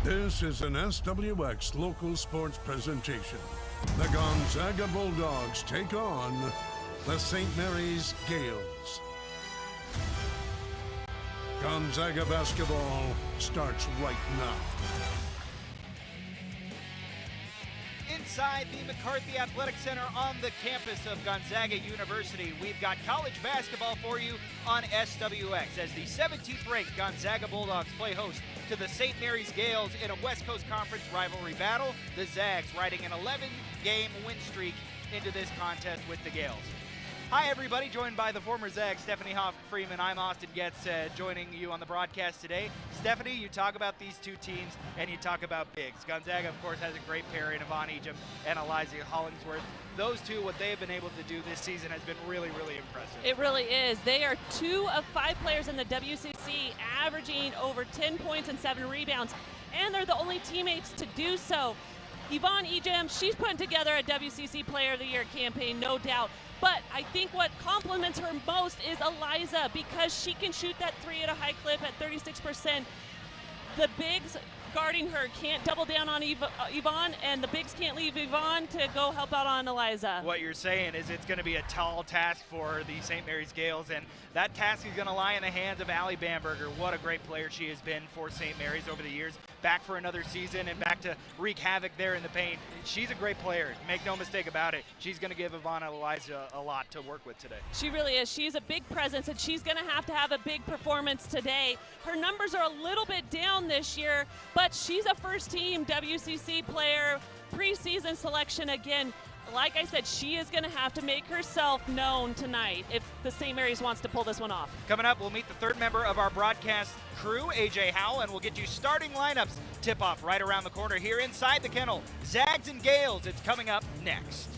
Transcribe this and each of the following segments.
This is an SWX local sports presentation. The Gonzaga Bulldogs take on the St. Mary's Gales. Gonzaga basketball starts right now. Inside the McCarthy Athletic Center on the campus of Gonzaga University, we've got college basketball for you on SWX as the 17th ranked Gonzaga Bulldogs play host to the St. Mary's Gales in a West Coast Conference rivalry battle. The Zags riding an 11-game win streak into this contest with the Gales. Hi everybody, joined by the former Zag, Stephanie Hoff-Freeman. I'm Austin Getz, joining you on the broadcast today. Stephanie, you talk about these two teams and you talk about bigs. Gonzaga, of course, has a great pairing, Yvonne Egypt and Eliza Hollingsworth. Those two, what they've been able to do this season has been really, really impressive. It really is. They are 2 of 5 players in the WCC, averaging over 10 points and 7 rebounds, and they're the only teammates to do so. Yvonne Egypt, she's putting together a WCC Player of the Year campaign, no doubt. But I think what complements her most is Eliza, because she can shoot that 3 at a high clip at 36%. The bigs guarding her can't double down on Yvonne, and the bigs can't leave Yvonne to go help out on Eliza. What you're saying is it's going to be a tall task for the St. Mary's Gales, and that task is going to lie in the hands of Allie Bamberger. What a great player she has been for St. Mary's over the years. Back for another season and back to wreak havoc there in the paint. She's a great player. Make no mistake about it. She's going to give Yvonne and Eliza a lot to work with today. She really is. She's a big presence, and she's going to have a big performance today. Her numbers are a little bit down this year, but she's a first-team WCC player, preseason selection again. Like I said, she is going to have to make herself known tonight if the St. Mary's wants to pull this one off. Coming up, we'll meet the third member of our broadcast crew, AJ Howell, and we'll get you starting lineups tip-off right around the corner here inside the kennel. Zags and Gales, it's coming up next.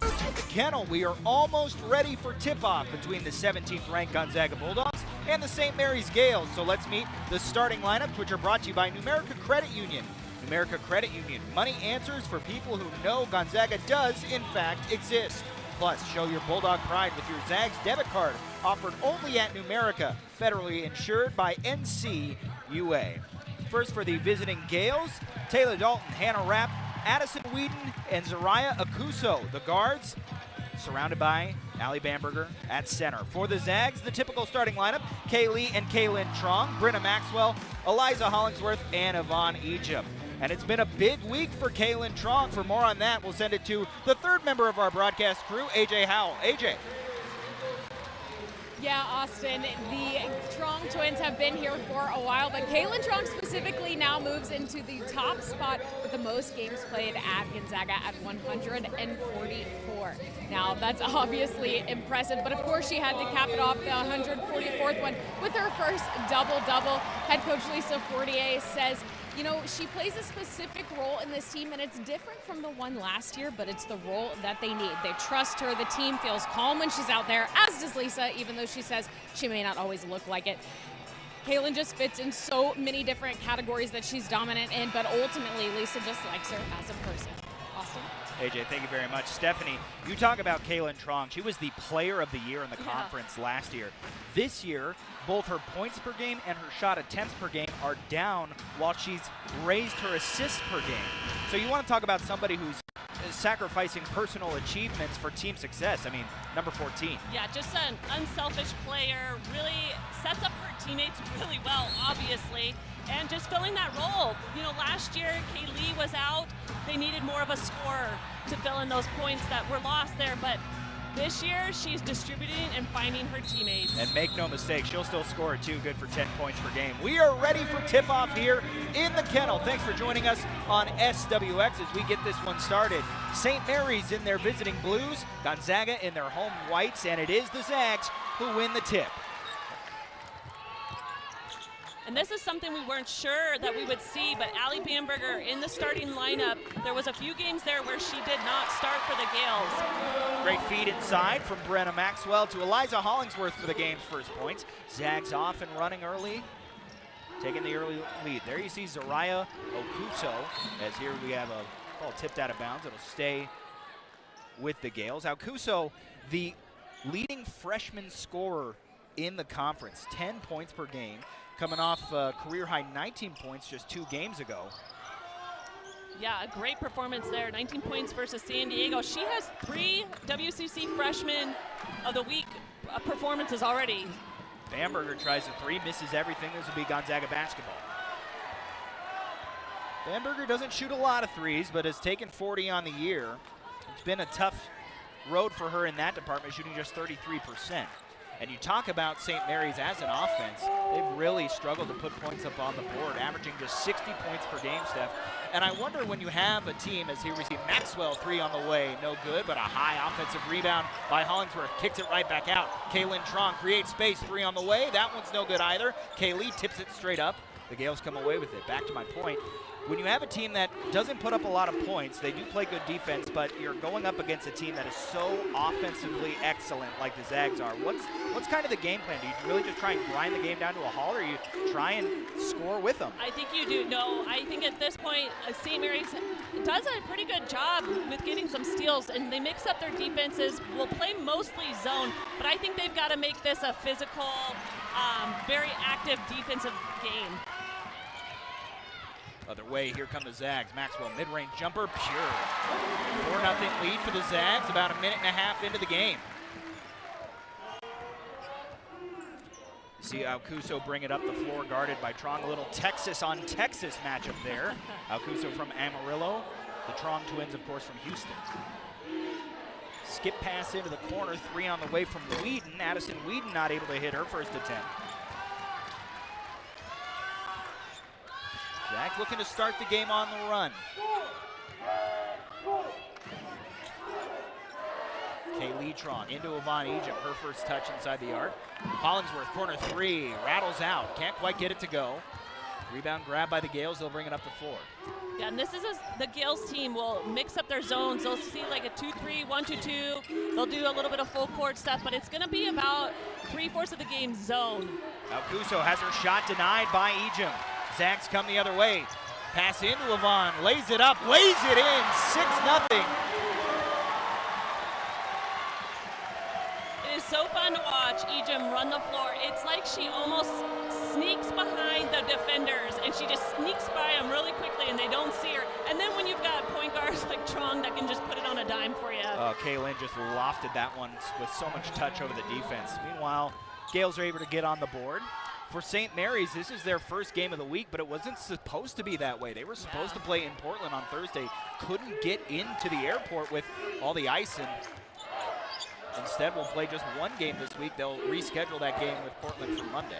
At the kennel, we are almost ready for tip-off between the 17th ranked Gonzaga Bulldogs and the St. Mary's Gales. So let's meet the starting lineups, which are brought to you by Numerica Credit Union. Numerica Credit Union, money answers for people who know Gonzaga does in fact exist. Plus, show your Bulldog pride with your Zags debit card, offered only at Numerica, federally insured by NCUA. First for the visiting Gales, Taylor Dalton, Hannah Rapp, Addison Whedon, and Zariah Akuso. The guards, surrounded by Allie Bamberger at center. For the Zags, the typical starting lineup, Kaylee and Kaylin Trong, Brenna Maxwell, Eliza Hollingsworth, and Yvonne Egypt. And it's been a big week for Kaylin Trong. For more on that, we'll send it to the third member of our broadcast crew, AJ Howell. AJ. Yeah, Austin, the Trong twins have been here for a while, but Kaylin Trong specifically now moves into the top spot with the most games played at Gonzaga at 144. Now, that's obviously impressive, but of course she had to cap it off, the 144th one, with her first double-double. Head coach Lisa Fortier says, you know, she plays a specific role in this team, and it's different from the one last year, but it's the role that they need. They trust her. The team feels calm when she's out there, as does Lisa, even though she says she may not always look like it. Kaylin just fits in so many different categories that she's dominant in, but ultimately, Lisa just likes her as a person. Austin? AJ, thank you very much. Stephanie, you talk about Kaylin Trong. She was the player of the year in the conference last year. This year, both her points per game and her shot attempts per game are down, while she's raised her assists per game. So you want to talk about somebody who's sacrificing personal achievements for team success. I mean, number 14. Yeah, just an unselfish player, really sets up her teammates really well, obviously, and just filling that role. You know, last year, Kaylee was out. They needed more of a scorer to fill in those points that were lost there, but this year, she's distributing and finding her teammates. And make no mistake, she'll still score too, good for 10 points per game. We are ready for tip-off here in the kennel. Thanks for joining us on SWX as we get this one started. St. Mary's in their visiting blues, Gonzaga in their home whites, and it is the Zags who win the tip. And this is something we weren't sure that we would see, but Allie Bamberger in the starting lineup, there was a few games there where she did not start for the Gales. Great feed inside from Brenna Maxwell to Eliza Hollingsworth for the game's first points. Zags off and running early, taking the early lead. There you see Zariah Okuso, as here we have a ball tipped out of bounds. It'll stay with the Gales. Okuso, the leading freshman scorer in the conference, 10 points per game, coming off career-high 19 points just 2 games ago. Yeah, a great performance there, 19 points versus San Diego. She has 3 WCC Freshman of the Week performances already. Bamberger tries a 3, misses everything. This will be Gonzaga basketball. Bamberger doesn't shoot a lot of threes, but has taken 40 on the year. It's been a tough road for her in that department, shooting just 33%. And you talk about St. Mary's as an offense, they've really struggled to put points up on the board, averaging just 60 points per game, Steph. And I wonder when you have a team, as here we see Maxwell 3 on the way, no good, but a high offensive rebound by Hollingsworth, kicks it right back out. Kaylin Trong creates space, 3 on the way, that one's no good either. Kaylee tips it straight up. The Gales come away with it. Back to my point. When you have a team that doesn't put up a lot of points, they do play good defense, but you're going up against a team that is so offensively excellent like the Zags are. What's kind of the game plan? Do you really just try and grind the game down to a halt, or you try and score with them? I think you do. No, I think at this point, St. Mary's does a pretty good job with getting some steals, and they mix up their defenses. Will play mostly zone, but I think they've got to make this a physical, very active defensive game. Other way, here come the Zags. Maxwell, mid-range jumper, pure. 4-0 lead for the Zags, about a minute and a half into the game. You see Alcuso bring it up the floor, guarded by Trong. A little Texas on Texas matchup there. Alcuso from Amarillo. The Trong twins, of course, from Houston. Skip pass into the corner, 3 on the way from Whedon. Addison Whedon not able to hit her first attempt. Zags looking to start the game on the run. Kaylee Trong into Yvonne Egypt, her first touch inside the arc. Hollingsworth, corner 3, rattles out, can't quite get it to go. Rebound grab by the Gales, they'll bring it up the floor. Yeah, and this is the Gales team will mix up their zones. They'll see like a 2-3, 1-2-2. They'll do a little bit of full court stuff, but it's going to be about 3/4 of the game zone. Alcuso has her shot denied by Egypt. Zags come the other way. Pass into Yvonne, lays it up, lays it in, 6-0. It is so fun to watch Ejim run the floor. It's like she almost sneaks behind the defenders, and she just sneaks by them really quickly, and they don't see her. And then when you've got point guards like Trong that can just put it on a dime for you. Kaylin just lofted that one with so much touch over the defense. Meanwhile, Gales are able to get on the board. For St. Mary's, this is their first game of the week, but it wasn't supposed to be that way. They were supposed to play in Portland on Thursday, couldn't get into the airport with all the ice, and instead will play just one game this week. They'll reschedule that game with Portland for Monday.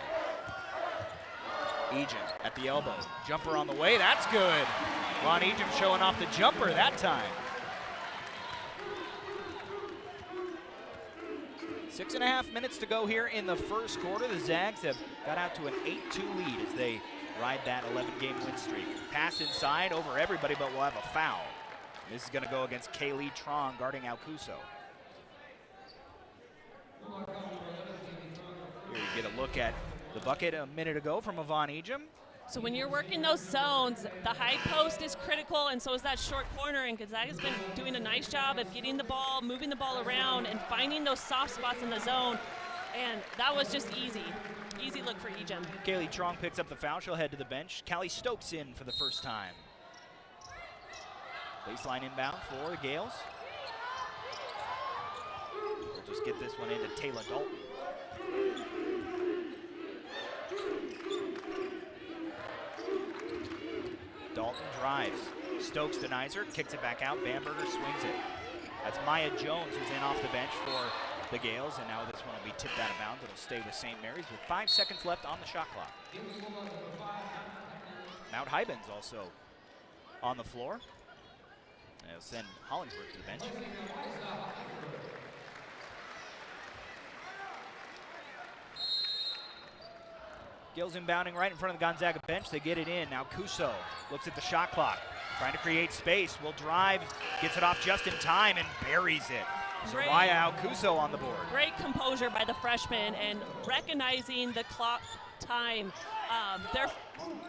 Egypt at the elbow, jumper on the way, that's good. Ron Egypt showing off the jumper that time. 6.5 minutes to go here in the first quarter. The Zags have got out to an 8-2 lead as they ride that 11-game win streak. Pass inside over everybody, but we'll have a foul. This is going to go against Kaylee Trong guarding Alcuso. Here you get a look at the bucket a minute ago from Yvonne Ejim. So when you're working those zones, the high post is critical, and so is that short corner, and Gonzaga's been doing a nice job of getting the ball, moving the ball around, and finding those soft spots in the zone, and that was just easy. Easy look for Ejim. Kaylee Trong picks up the foul. She'll head to the bench. Callie Stokes in for the first time. Baseline inbound for the Gales. We'll just get this one into Taylor Dalton. Dalton drives. Stokes denies her, kicks it back out. Bamberger swings it. That's Maya Jones who's in off the bench for the Gales, and now this one will be tipped out of bounds. It'll stay with St. Mary's with 5 seconds left on the shot clock. Mount Hybens also on the floor. They'll send Hollingsworth to the bench. Gales inbounding right in front of the Gonzaga bench. They get it in. Now Kuso looks at the shot clock, trying to create space. Will drive, gets it off just in time, and buries it. Soraya Alcuso on the board. Great composure by the freshman and recognizing the clock time.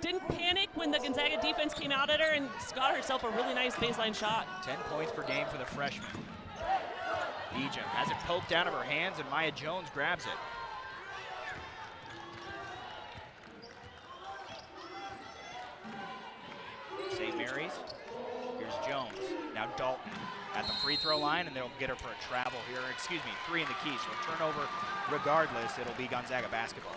Didn't panic when the Gonzaga defense came out at her and got herself a really nice baseline shot. 10 points per game for the freshman. Ejim has it poked out of her hands, and Maya Jones grabs it. St. Mary's, here's Jones. Now Dalton at the free throw line, and they'll get her for a travel here. Excuse me, 3 in the key, so turnover regardless. It'll be Gonzaga basketball.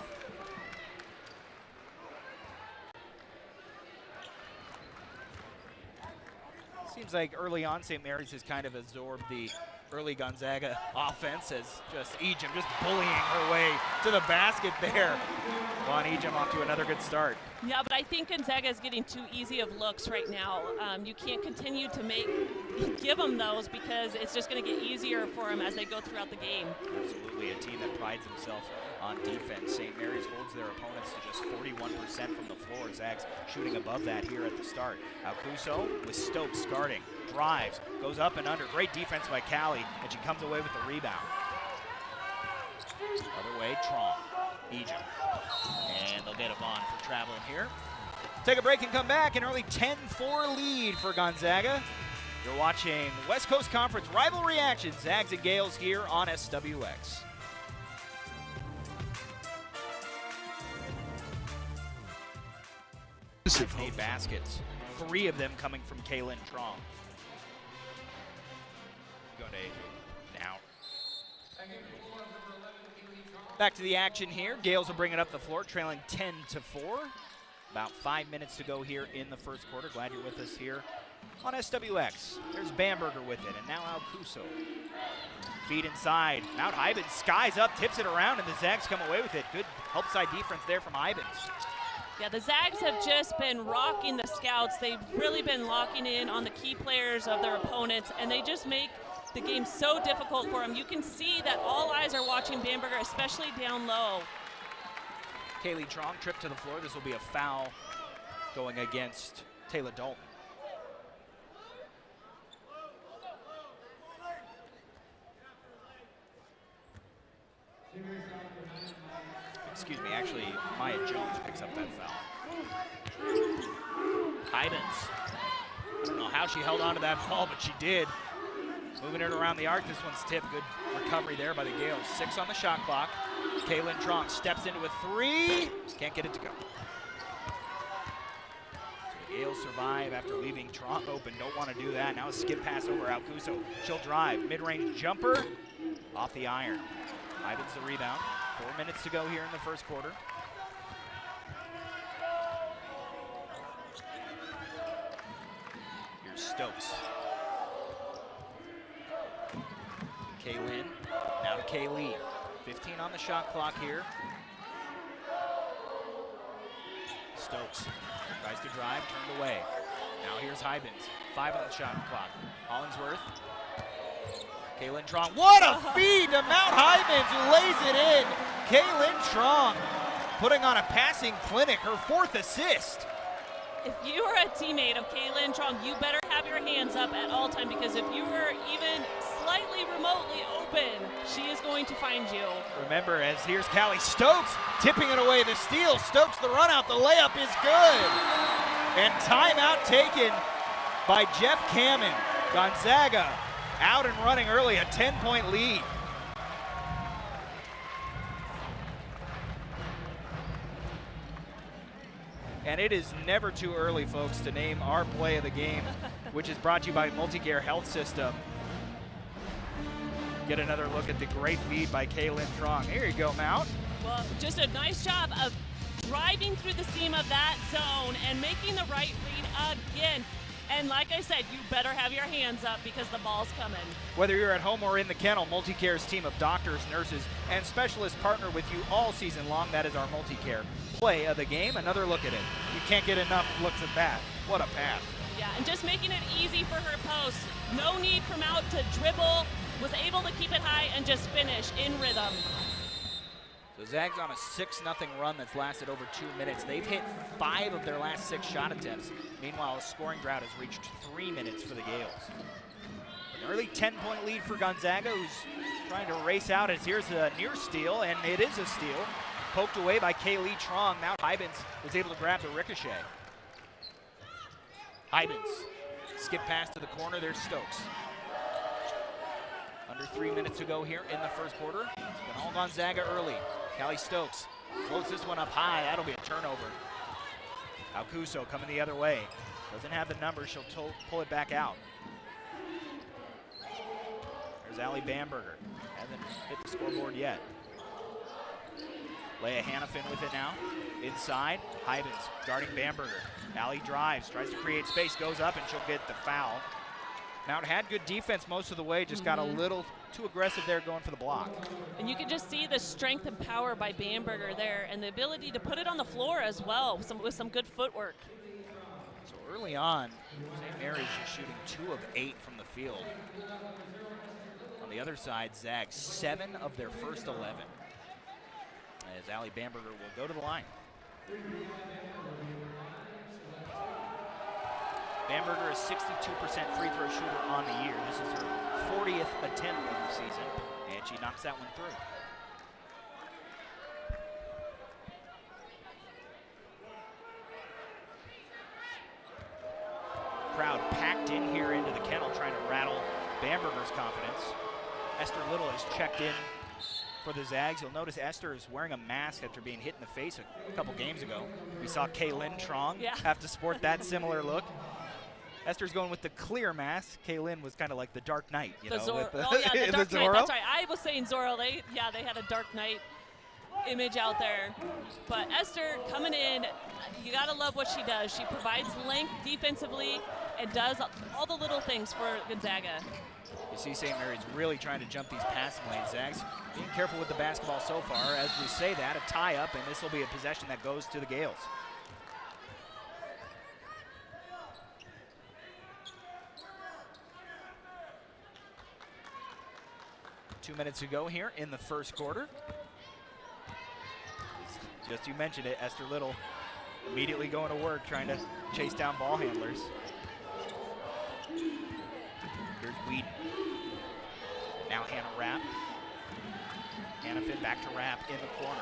Seems like early on, St. Mary's has kind of absorbed the early Gonzaga offense as just Ejim just bullying her way to the basket there. Vaughn Ejim off to another good start. Yeah, but I think Gonzaga is getting too easy of looks right now. You can't continue to give them those because it's just going to get easier for them as they go throughout the game. Absolutely, a team that prides themselves on defense. St. Mary's holds their opponents to just 41% from the floor. Zags shooting above that here at the start. Alcuso with Stokes guarding, drives, goes up and under. Great defense by Callie, and she comes away with the rebound. Other way, Trong, Ejim. And they'll get a bond for traveling here. Take a break and come back. An early 10-4 lead for Gonzaga. You're watching West Coast Conference rivalry action. Zags and Gales here on SWX. 8 baskets, 3 of them coming from Kaylin Trong. Going to AJ now. Back to the action here. Gales will bring it up the floor, trailing 10-4. About 5 minutes to go here in the first quarter. Glad you're with us here on SWX. There's Bamberger with it, and now Alcuso. Feed inside. Mount Ibens skies up, tips it around, and the Zags come away with it. Good help side defense there from Ibens. Yeah, the Zags have just been rocking the scouts. They've really been locking in on the key players of their opponents, and they just make the game so difficult for them. You can see that all eyes are watching Bamberger, especially down low. Kaylee Trong tripped to the floor. This will be a foul going against Taylor Dalton. Excuse me, actually, Maya Jones picks up that foul. Ibens. I don't know how she held on to that ball, but she did. Moving it around the arc. This one's tipped. Good recovery there by the Gales. 6 on the shot clock. Kaylin Trong steps into a 3. Can't get it to go. So the Gales survive after leaving Trong open. Don't want to do that. Now a skip pass over Alcuso. She'll drive. Mid-range jumper off the iron. Ibens the rebound. 4 minutes to go here in the first quarter. Here's Stokes. Kaylin, now to Kaylee. 15 on the shot clock here. Stokes tries to drive, turned away. Now here's Ibens. 5 on the shot clock. Hollingsworth. Kaylin Trong. What a feed to Mount Ibens, who lays it in. Kaylin Trong putting on a passing clinic, her 4th assist. If you are a teammate of Kaylin Trong, you better have your hands up at all time, because if you were even slightly remotely open, she is going to find you. Remember, as here's Callie Stokes tipping it away, the steal. Stokes the run out, the layup is good. And timeout taken by Jeff Kamen. Gonzaga out and running early, a 10-point lead. And it is never too early, folks, to name our play of the game, which is brought to you by Multicare Health System. Get another look at the great feed by Kaylin Trong. Here you go, Mount. Well, just a nice job of driving through the seam of that zone and making the right read again. And like I said, you better have your hands up because the ball's coming. Whether you're at home or in the kennel, Multicare's team of doctors, nurses, and specialists partner with you all season long. That is our Multicare play of the game. Another look at it. You can't get enough looks at that. What a pass. Yeah, and just making it easy for her post. No need for Mount to dribble. Was able to keep it high and just finish in rhythm. So Zags on a 6-0 run that's lasted over 2 minutes. They've hit 5 of their last 6 shot attempts. Meanwhile, a scoring drought has reached 3 minutes for the Gales. An early 10-point lead for Gonzaga, who's trying to race out as here's a near steal, and it is a steal. Poked away by Kaylee Trong. Now Ibens was able to grab the ricochet. Ibens, skip pass to the corner, there's Stokes. Under 3 minutes to go here in the first quarter. It's been all Gonzaga early. Callie Stokes floats this one up high. That'll be a turnover. Alcuso coming the other way. Doesn't have the number. She'll pull it back out. There's Allie Bamberger. Hasn't hit the scoreboard yet. Leia Hannafin with it now. Inside, Hybens guarding Bamberger. Allie drives, tries to create space, goes up, and she'll get the foul. Mount had good defense most of the way, just got a little too aggressive there going for the block. And you can just see the strength and power by Bamberger there and the ability to put it on the floor as well with some good footwork. So early on, St. Mary's just shooting 2 of 8 from the field. On the other side, Zag 7 of their first 11. As Allie Bamberger will go to the line. Bamberger is 62% free throw shooter on the year. This is her 40th attempt of the season, and she knocks that one through. Crowd packed in here into the kennel trying to rattle Bamberger's confidence. Esther Little has checked in for the Zags. You'll notice Esther is wearing a mask after being hit in the face a couple games ago. We saw Kaylin Trong have to sport that similar look. Esther's going with the clear mask. Kaylin was kind of like the Dark Knight, you know. The Dark the Knight, Zorro. that's right. I was saying Zorro. They had a Dark Knight image out there. But Esther coming in, you got to love what she does. She provides length defensively and does all the little things for Gonzaga. You see St. Mary's really trying to jump these passing lanes. Zags being careful with the basketball so far. As we say that, a tie-up, and this will be a possession that goes to the Gales. Two minutes to go here in the first quarter. Just you mentioned it, Esther Little immediately going to work trying to chase down ball handlers. Here's Whedon. Now Hannah Rapp. Hannafin back to Rapp in the corner.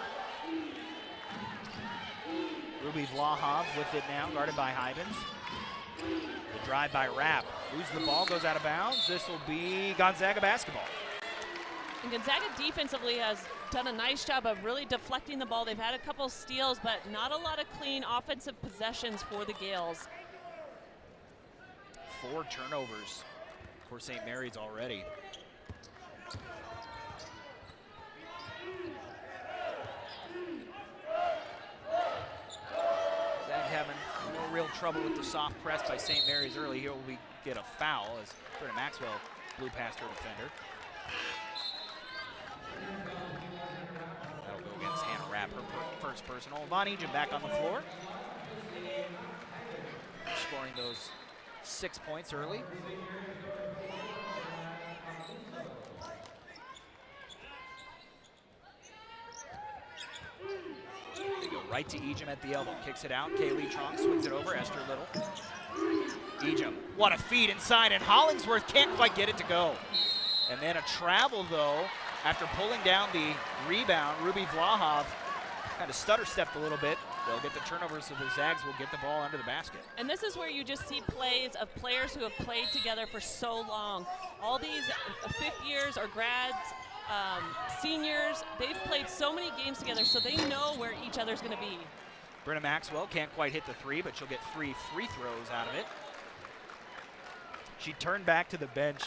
Ruby Vlahov with it now, guarded by Hybens. The drive by Rapp. Loses the ball, goes out of bounds. This will be Gonzaga basketball. And Gonzaga defensively has done a nice job of really deflecting the ball. They've had a couple steals, but not a lot of clean offensive possessions for the Gales. 4 turnovers for St. Mary's already. Zags having no real trouble with the soft press by St. Mary's early. Here we get a foul as Britta Maxwell blew past her defender. That'll go against Hannah Rapp, her first personal. Von Egen back on the floor. Scoring those 6 points early. They go right to Ejim at the elbow. Kicks it out. Kaylee Trong swings it over. Esther Little. Ejim, what a feed inside, and Hollingsworth can't quite get it to go. And then a travel, though, after pulling down the rebound. Ruby Vlahov kind of stutter-stepped a little bit. They'll get the turnover, so the Zags will get the ball under the basket. And this is where you just see plays of players who have played together for so long. All these fifth years or grads, seniors, they've played so many games together, so they know where each other's going to be. Britta Maxwell can't quite hit the 3, but she'll get 3 free throws out of it. She turned back to the bench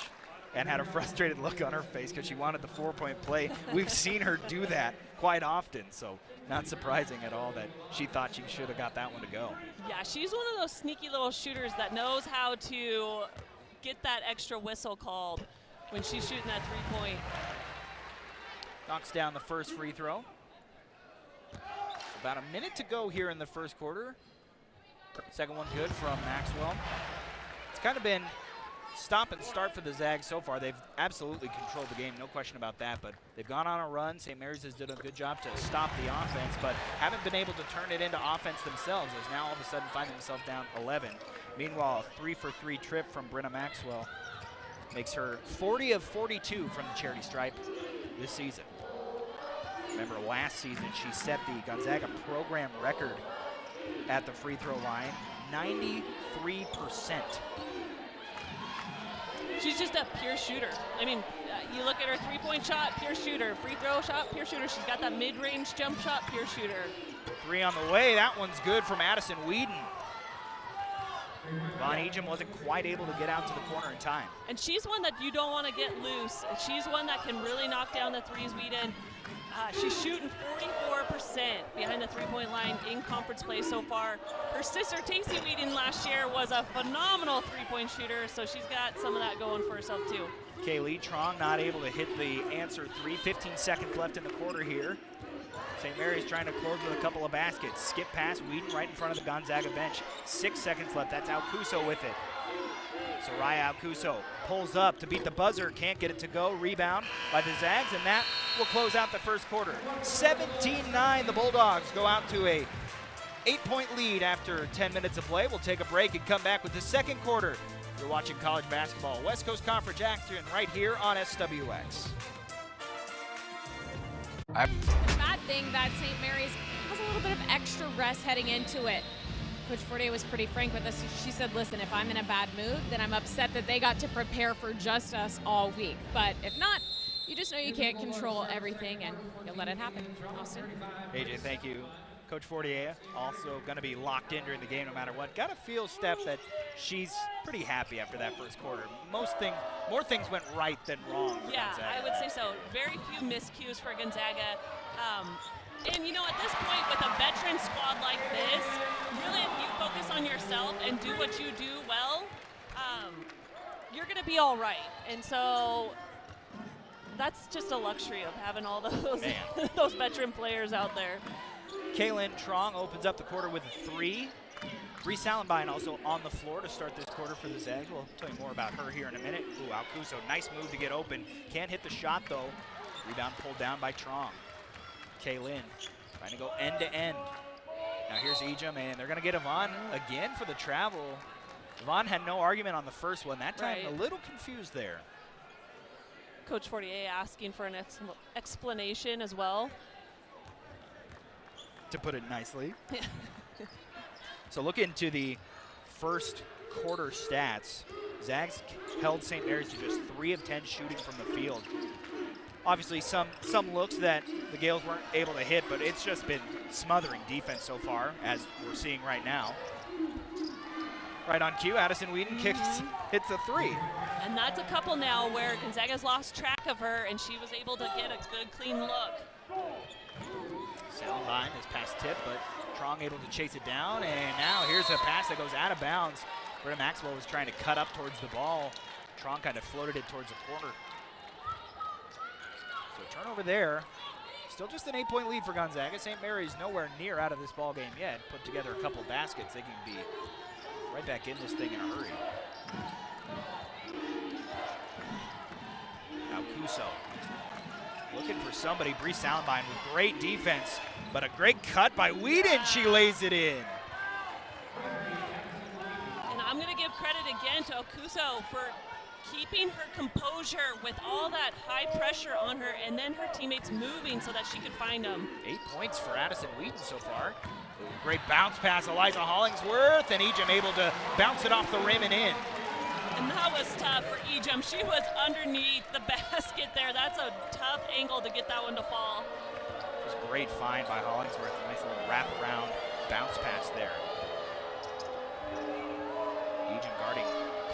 and had a frustrated look on her face because she wanted the 4-point play. We've seen her do that quite often, so not surprising at all that she thought she should have got that one to go. Yeah, she's one of those sneaky little shooters that knows how to get that extra whistle called when she's shooting that 3-point. Knocks down the first free throw. About a minute to go here in the first quarter. Second one good from Maxwell. It's kind of been stop and start for the Zags so far. They've absolutely controlled the game, no question about that, but they've gone on a run. St. Mary's has done a good job to stop the offense, but haven't been able to turn it into offense themselves, as now all of a sudden find themselves down 11. Meanwhile, a 3-for-3 trip from Britta Maxwell makes her 40 of 42 from the charity stripe this season. Remember, last season she set the Gonzaga program record at the free throw line, 93%. She's just a pure shooter. I mean, you look at her three-point shot, pure shooter. Free throw shot, pure shooter. She's got that mid-range jump shot, pure shooter. 3 on the way. That one's good from Addison Whedon. Von Ejim wasn't quite able to get out to the corner in time. And she's one that you don't want to get loose. She's one that can really knock down the threes, Whedon. She's shooting 44% behind the three-point line in conference play so far. Her sister, Tacey Whedon, last year was a phenomenal three-point shooter, so she's got some of that going for herself, too. Kaylee Trong not able to hit the answer three. 15 seconds left in the quarter here. St. Mary's trying to close with a couple of baskets. Skip pass, Whedon right in front of the Gonzaga bench. 6 seconds left. That's Alcuso with it. Soraya Alcuso pulls up to beat the buzzer. Can't get it to go. Rebound by the Zags, and that will close out the first quarter. 17-9, the Bulldogs go out to a 8-point lead after 10 minutes of play. We'll take a break and come back with the second quarter. You're watching college basketball, West Coast Conference action right here on SWX. The bad thing that St. Mary's has a little bit of extra rest heading into it. Coach Fortier was pretty frank with us. She said, listen, if I'm in a bad mood, then I'm upset that they got to prepare for just us all week. But if not, you just know you can't control everything and you'll let it happen. Austin? AJ, thank you. Coach Fortier also going to be locked in during the game no matter what. Got to feel, Steph, that she's pretty happy after that first quarter. More things went right than wrong for Yeah, Gonzaga. I would say so. Very few miscues for Gonzaga. And, you know, at this point, with a veteran squad like this, really if you focus on yourself and do what you do well, you're going to be all right. And so that's just a luxury of having all those, those veteran players out there. Kaylin Trong opens up the quarter with a 3. Bree Salenbein also on the floor to start this quarter for the Zags. We'll tell you more about her here in a minute. Ooh, Alcuso, nice move to get open. Can't hit the shot, though. Rebound pulled down by Trong. Kaylin trying to go end to end. Now here's Ejim, and they're going to get Yvonne again for the travel. Yvonne had no argument on the first one. That time a little confused there. Coach Fortier asking for an explanation as well. To put it nicely. So look into the first quarter stats. Zags held St. Mary's to just 3 of 10 shooting from the field. Obviously some looks that the Gales weren't able to hit, but it's just been smothering defense so far, as we're seeing right now. Right on cue, Addison Whedon hits a 3. And that's a couple now where Gonzaga's lost track of her, and she was able to get a good, clean look. Salenbein is past tip, but Trong able to chase it down, and now here's a pass that goes out of bounds. Britta Maxwell was trying to cut up towards the ball. Trong kind of floated it towards the corner. So turnover there. Still just an 8-point lead for Gonzaga. St. Mary's nowhere near out of this ball game yet. Put together a couple baskets. They can be right back in this thing in a hurry. Now Cuso looking for somebody. Bree Salenbein with great defense, but a great cut by Whedon. She lays it in. And I'm going to give credit again to Okuso for keeping her composure with all that high pressure on her, and then her teammates moving so that she could find them. 8 points for Addison Whedon so far. Great bounce pass, Eliza Hollingsworth, and Ejim able to bounce it off the rim and in. And that was tough for Ejim. She was underneath the basket there. That's a tough angle to get that one to fall. Just a great find by Hollingsworth. Nice little wraparound bounce pass there. Ejim guarding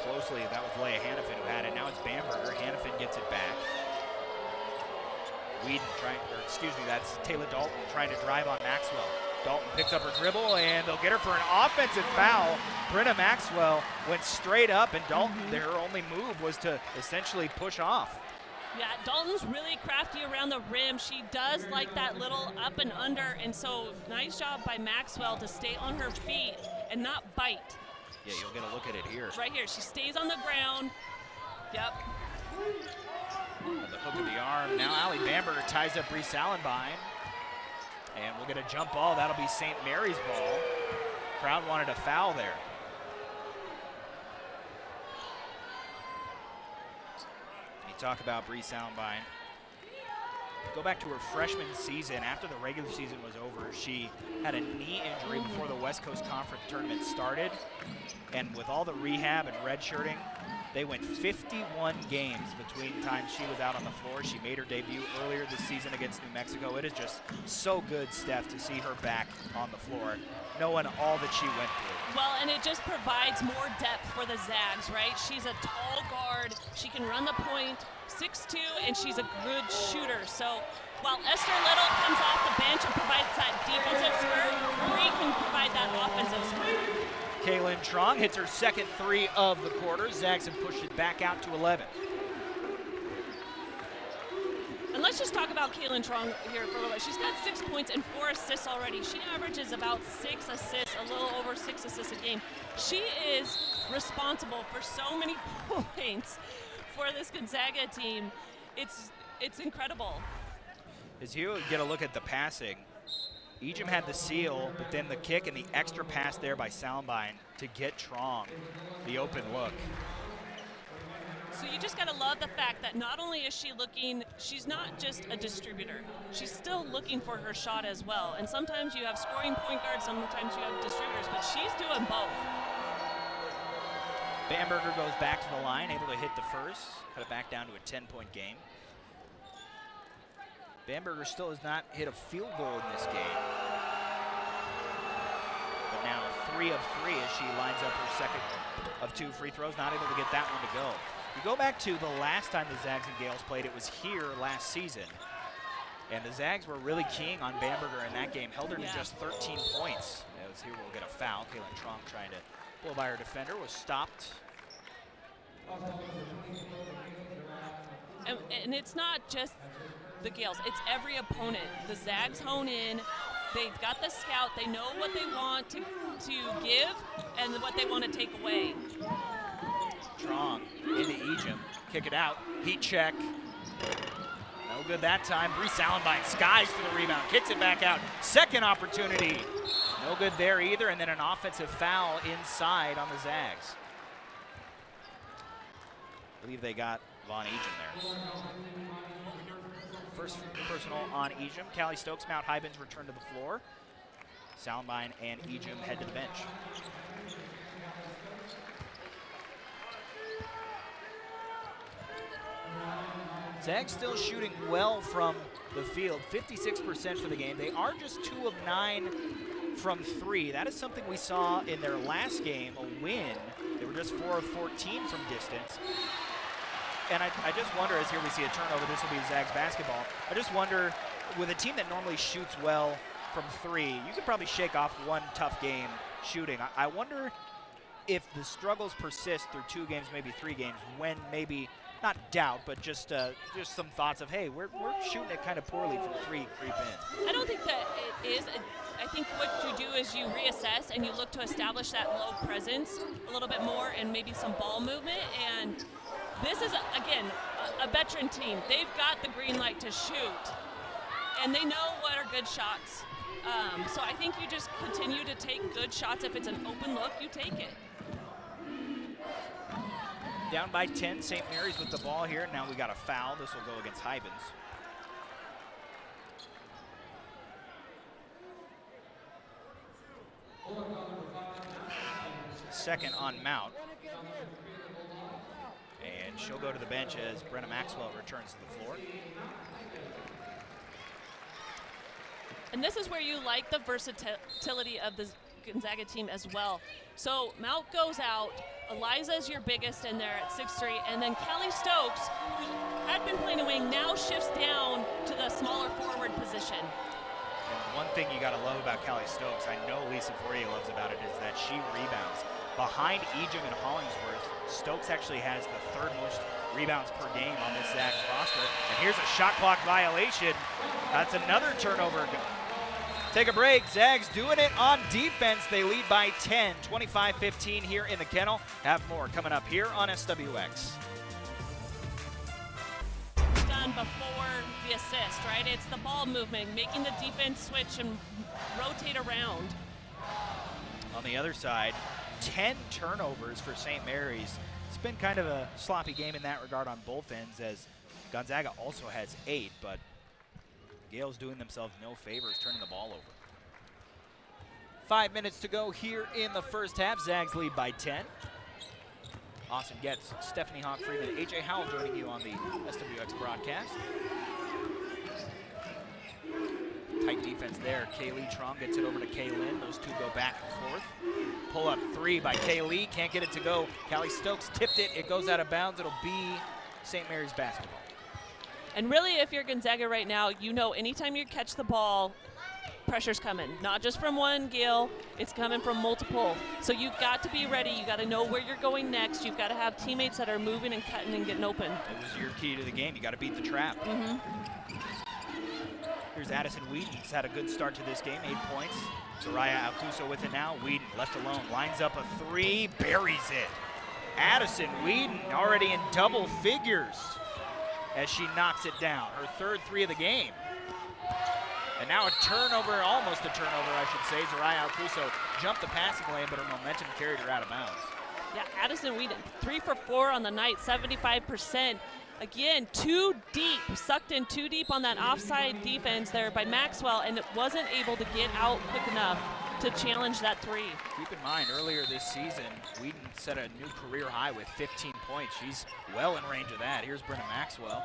closely. That was Leia Hannafin who had it. Now it's Bamberger. Hannafin gets it back. Whedon that's Taylor Dalton trying to drive on Maxwell. Dalton picks up her dribble, and they'll get her for an offensive foul. Britta Maxwell went straight up, and Dalton, her only move was to essentially push off. Yeah, Dalton's really crafty around the rim. She does like that little up and under, and so nice job by Maxwell to stay on her feet and not bite. Yeah, you'll get a look at it here. Right here, she stays on the ground. Yep. The hook of the arm. Now Allie Bamberger ties up Bree Salenbein. And we'll get a jump ball. That'll be St. Mary's ball. Crowd wanted a foul there. You talk about Bree Salenbein. Go back to her freshman season. After the regular season was over, she had a knee injury before the West Coast Conference tournament started. And with all the rehab and redshirting, They went 51 games between times she was out on the floor. She made her debut earlier this season against New Mexico. It is just so good, Steph, to see her back on the floor, knowing all that she went through. Well, and it just provides more depth for the Zags, right? She's a tall guard. She can run the point, 6'2", and she's a good shooter. So while Esther Little comes off the bench and provides that defensive spurt, Marie can provide that offensive spurt. Kaylin Trong hits her second three of the quarter. Zags have pushed it back out to 11. And let's just talk about Kaylin Trong here for a little bit. She's got 6 points and 4 assists already. She averages about 6 assists, a little over 6 assists a game. She is responsible for so many points for this Gonzaga team. It's incredible. As you get a look at the passing, Ejim had the seal, but then the kick and the extra pass there by Soundbine to get Trong the open look. So you just got to love the fact that not only is she looking, she's not just a distributor. She's still looking for her shot as well. And sometimes you have scoring point guards, sometimes you have distributors, but she's doing both. Bamberger goes back to the line, able to hit the first, cut it back down to a 10-point game. Bamberger still has not hit a field goal in this game. But now 3 of 3 as she lines up her second of 2 free throws, not able to get that one to go. You go back to the last time the Zags and Gales played, it was here last season. And the Zags were really keying on Bamberger in that game, held her to just 13 points. As here we'll get a foul. Kaylin Trong trying to pull by her defender, was stopped. And it's not just the Gales, it's every opponent. The Zags hone in, they've got the scout, they know what they want to give and what they want to take away. Trong into Ejim, kick it out, heat check. No good that time. Bree Soundbine skies for the rebound, kicks it back out. Second opportunity, no good there either, and then an offensive foul inside on the Zags. I believe they got Von Ejim there. First personal on Ejim. Callie Stokes, Mount Hybens return to the floor. Soundbine and Ejim head to the bench. Zags still shooting well from the field, 56% for the game. They are just 2 of 9 from 3. That is something we saw in their last game, a win. They were just 4 of 14 from distance. And I just wonder, as here we see a turnover, this will be Zags basketball. I just wonder, with a team that normally shoots well from 3, you could probably shake off one tough game shooting. I wonder if the struggles persist through 2 games, maybe 3 games, when maybe, not doubt, but just some thoughts of, hey, we're shooting it kind of poorly from 3 creep in. I don't think that it is. I think what you do is you reassess and you look to establish that low presence a little bit more and maybe some ball movement. And this is, again, a veteran team. They've got the green light to shoot, and they know what are good shots. So I think you just continue to take good shots. If it's an open look, you take it. Down by 10, St. Mary's with the ball here. Now we got a foul. This will go against Hybens. Second on Mount. And she'll go to the bench as Brenna Maxwell returns to the floor. And this is where you like the versatility of the Gonzaga team as well. So Mount goes out, Eliza's your biggest in there at 6'3", and then Kelly Stokes, who had been playing a wing, now shifts down to the smaller forward position. And one thing you gotta love about Kelly Stokes, I know Lisa Fourier loves about it, is that she rebounds. Behind Ejim and Hollingsworth, Stokes actually has the 3rd most rebounds per game on this Zags roster. And here's a shot clock violation. That's another turnover. Take a break. Zags doing it on defense. They lead by 10, 25-15 here in the kennel. Have more coming up here on SWX. Done before the assist, right? It's the ball movement, making the defense switch and rotate around. On the other side, 10 turnovers for St. Mary's. It's been kind of a sloppy game in that regard on both ends, as Gonzaga also has 8, but Gales doing themselves no favors, turning the ball over. 5 minutes to go here in the first half. Zags lead by 10. Austin Getz, Stephanie Hawk-Freeman, AJ Howell joining you on the SWX broadcast. Tight defense there. Kaylee Trong gets it over to Kaylin. Those two go back and forth. Pull up three by Kaylee. Can't get it to go. Callie Stokes tipped it. It goes out of bounds. It'll be St. Mary's basketball. And really, if you're Gonzaga right now, you know anytime you catch the ball, pressure's coming. Not just from one, Gail. It's coming from multiple. So you've got to be ready. You got to know where you're going next. You've got to have teammates that are moving and cutting and getting open. It was your key to the game. You got to beat the trap. Here's Addison Whedon. He's had a good start to this game, 8 points. Soraya Alcuso with it now. Whedon left alone, lines up a three, buries it. Addison Whedon already in double figures as she knocks it down. Her third three of the game. And now a turnover, almost a turnover, I should say. Soraya Alcuso jumped the passing lane, but her momentum carried her out of bounds. Yeah, Addison Whedon, 3 for 4 on the night, 75%. Again, too deep, sucked in too deep on that offside defense there by Maxwell, and it wasn't able to get out quick enough to challenge that three. Keep in mind, earlier this season, Whedon set a new career high with 15 points. She's well in range of that. Here's Brenna Maxwell.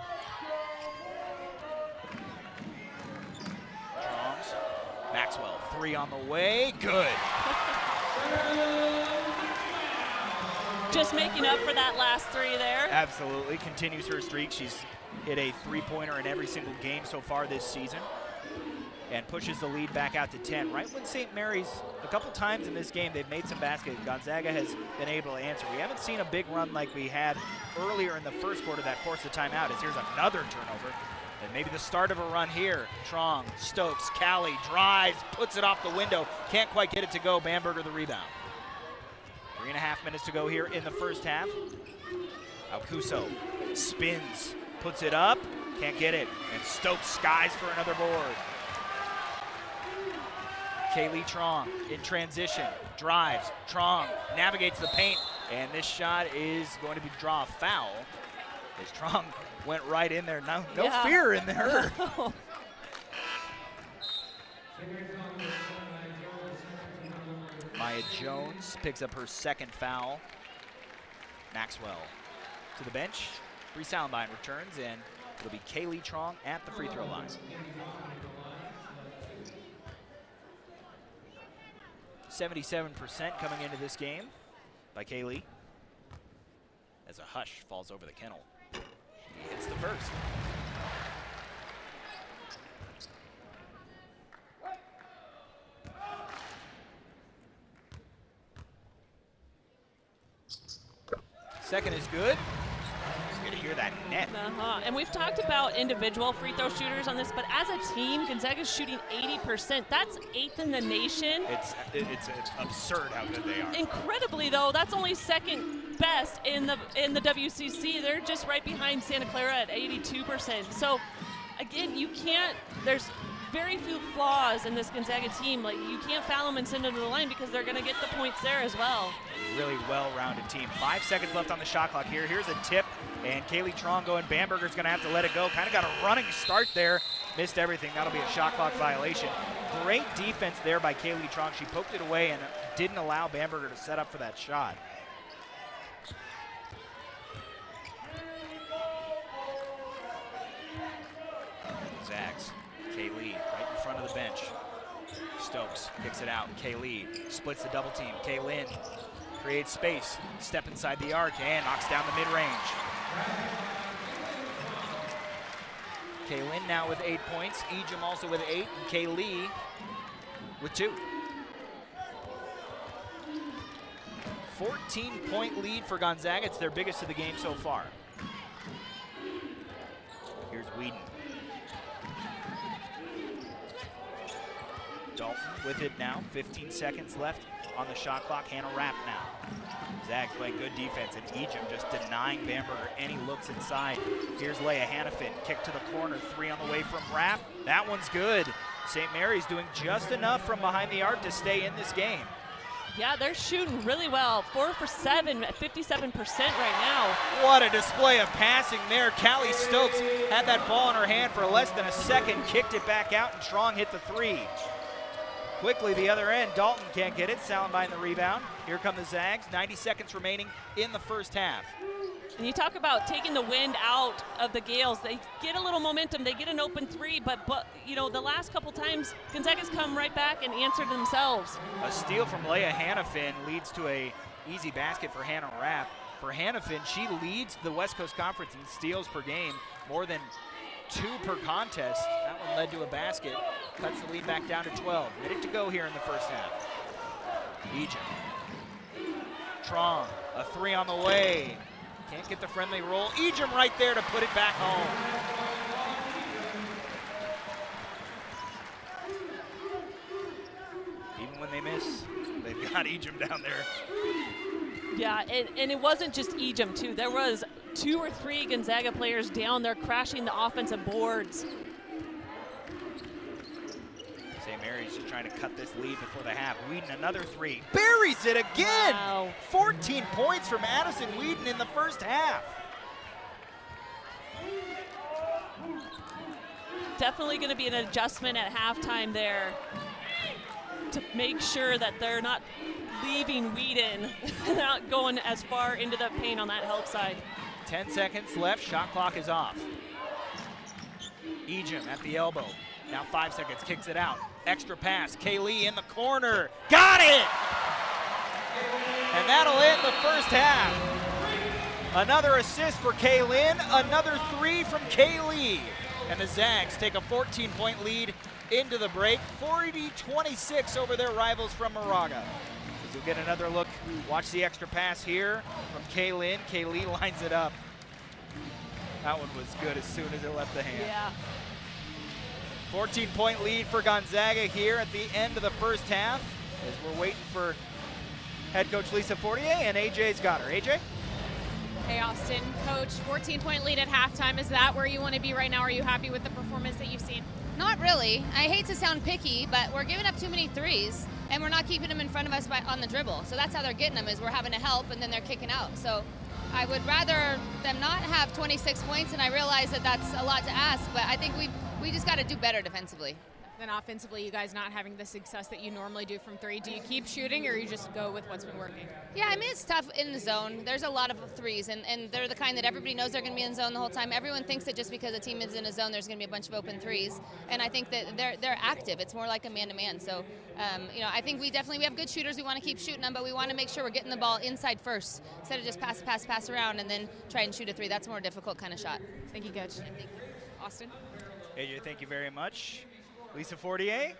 Strongs. Maxwell, three on the way, good. Just making up for that last three there. Absolutely, continues her streak. She's hit a three-pointer in every single game so far this season and pushes the lead back out to 10. Right when St. Mary's, a couple times in this game, they've made some baskets. Gonzaga has been able to answer. We haven't seen a big run like we had earlier in the first quarter that forced the timeout, as here's another turnover. And maybe the start of a run here. Trong, Stokes, Callie drives, puts it off the window. Can't quite get it to go. Bamberger the rebound. 3.5 minutes to go here in the first half. Alcuso spins, puts it up, can't get it. And Stokes skies for another board. Kaylee Trong in transition, drives, Trong navigates the paint, and this shot is going to draw a foul as Trong went right in there. No fear in there. Maya Jones picks up her second foul. Maxwell to the bench. Bree Sallenbein returns, and it'll be Kaylee Trong at the free throw line. 77% coming into this game by Kaylee as a hush falls over the kennel. He hits the first. Second is good. Just gonna hear that net. And we've talked about individual free throw shooters on this, but as a team, Gonzaga's shooting 80%. That's 8th in the nation. It's absurd how good they are. Incredibly though, that's only second best in the WCC. They're just right behind Santa Clara at 82%. So again, you can't. There's very few flaws in this Gonzaga team. Like, you can't foul them and send them to the line because they're going to get the points there as well. Really well-rounded team. 5 seconds left on the shot clock here. Here's a tip, and Kaylee Trong going. Bamberger's going to have to let it go. Kind of got a running start there. Missed everything. That'll be a shot clock violation. Great defense there by Kaylee Trong. She poked it away and didn't allow Bamberger to set up for that shot. Zags. Kaylee right in front of the bench. Stokes kicks it out. Kaylee splits the double team. Kaylin creates space. Step inside the arc and knocks down the mid-range. Kaylin now with 8 points. Ejim also with 8. And Kaylee with 2. 14-point lead for Gonzaga. It's their biggest of the game so far. Here's Whedon. Dalton with it now. 15 seconds left on the shot clock. Hannah Rapp now. Zags playing good defense, and Ejim just denying Bamberger any looks inside. Here's Leia Hannafin. Kick to the corner. 3 on the way from Rapp. That one's good. St. Mary's doing just enough from behind the arc to stay in this game. Yeah, they're shooting really well. 4 for 7 at 57% right now. What a display of passing there. Callie Stokes had that ball in her hand for less than a second, kicked it back out, and Strong hit the 3. Quickly the other end, Dalton can't get it, Salenbein the rebound. Here come the Zags, 90 seconds remaining in the first half. And you talk about taking the wind out of the Gales. They get a little momentum, they get an open three, but you know, the last couple times, Gonzaga's come right back and answered themselves. A steal from Leah Hannafin leads to a easy basket for Hannah Rapp. For Hannafin, she leads the West Coast Conference in steals per game, more than 2 per contest. That one led to a basket, cuts the lead back down to 12. Minute to go here in the first half. Egypt. Trong, a 3 on the way. Can't get the friendly roll. Ejim right there to put it back home. Even when they miss, they've got Ejim down there. Yeah, and it wasn't just Ejim too. There was 2 or 3 Gonzaga players down there crashing the offensive boards. St. Mary's just trying to cut this lead before the half. Whedon another 3. Buries it again! Wow. 14 points from Addison Whedon in the first half. Definitely going to be an adjustment at halftime there to make sure that they're not leaving Whedon, not going as far into the paint on that help side. 10 seconds left, shot clock is off. Ejim at the elbow. Now 5 seconds, kicks it out. Extra pass, Kaylee in the corner. Got it! And that'll end the first half. Another assist for Kaylin, another 3 from Kaylee. And the Zags take a 14-point lead into the break, 40-26 over their rivals from Moraga. As you'll get another look, watch the extra pass here from Kaylin. Kaylee lines it up. That one was good as soon as it left the hand. Yeah. 14-point lead for Gonzaga here at the end of the first half as we're waiting for head coach Lisa Fortier, and AJ's got her. AJ? Hey, Austin. Coach, 14-point lead at halftime. Is that where you want to be right now? Are you happy with the performance that you've seen? Not really. I hate to sound picky, but we're giving up too many threes, and we're not keeping them in front of us on the dribble. So that's how they're getting them, is we're having to help, and then they're kicking out. So I would rather them not have 26 points, and I realize that that's a lot to ask, but I think we just got to do better defensively. Then offensively, you guys not having the success that you normally do from 3. Do you keep shooting, or you just go with what's been working? Yeah, I mean, it's tough in the zone. There's a lot of threes, and they're the kind that everybody knows they're going to be in zone the whole time. Everyone thinks that just because a team is in a zone, there's going to be a bunch of open threes. And I think that they're active. It's more like a man-to-man. So, you know, I think we have good shooters. We want to keep shooting them, but we want to make sure we're getting the ball inside first instead of just pass around and then try and shoot a 3. That's a more difficult kind of shot. Thank you, Coach. Austin? AJ, thank you very much. Lisa Fortier,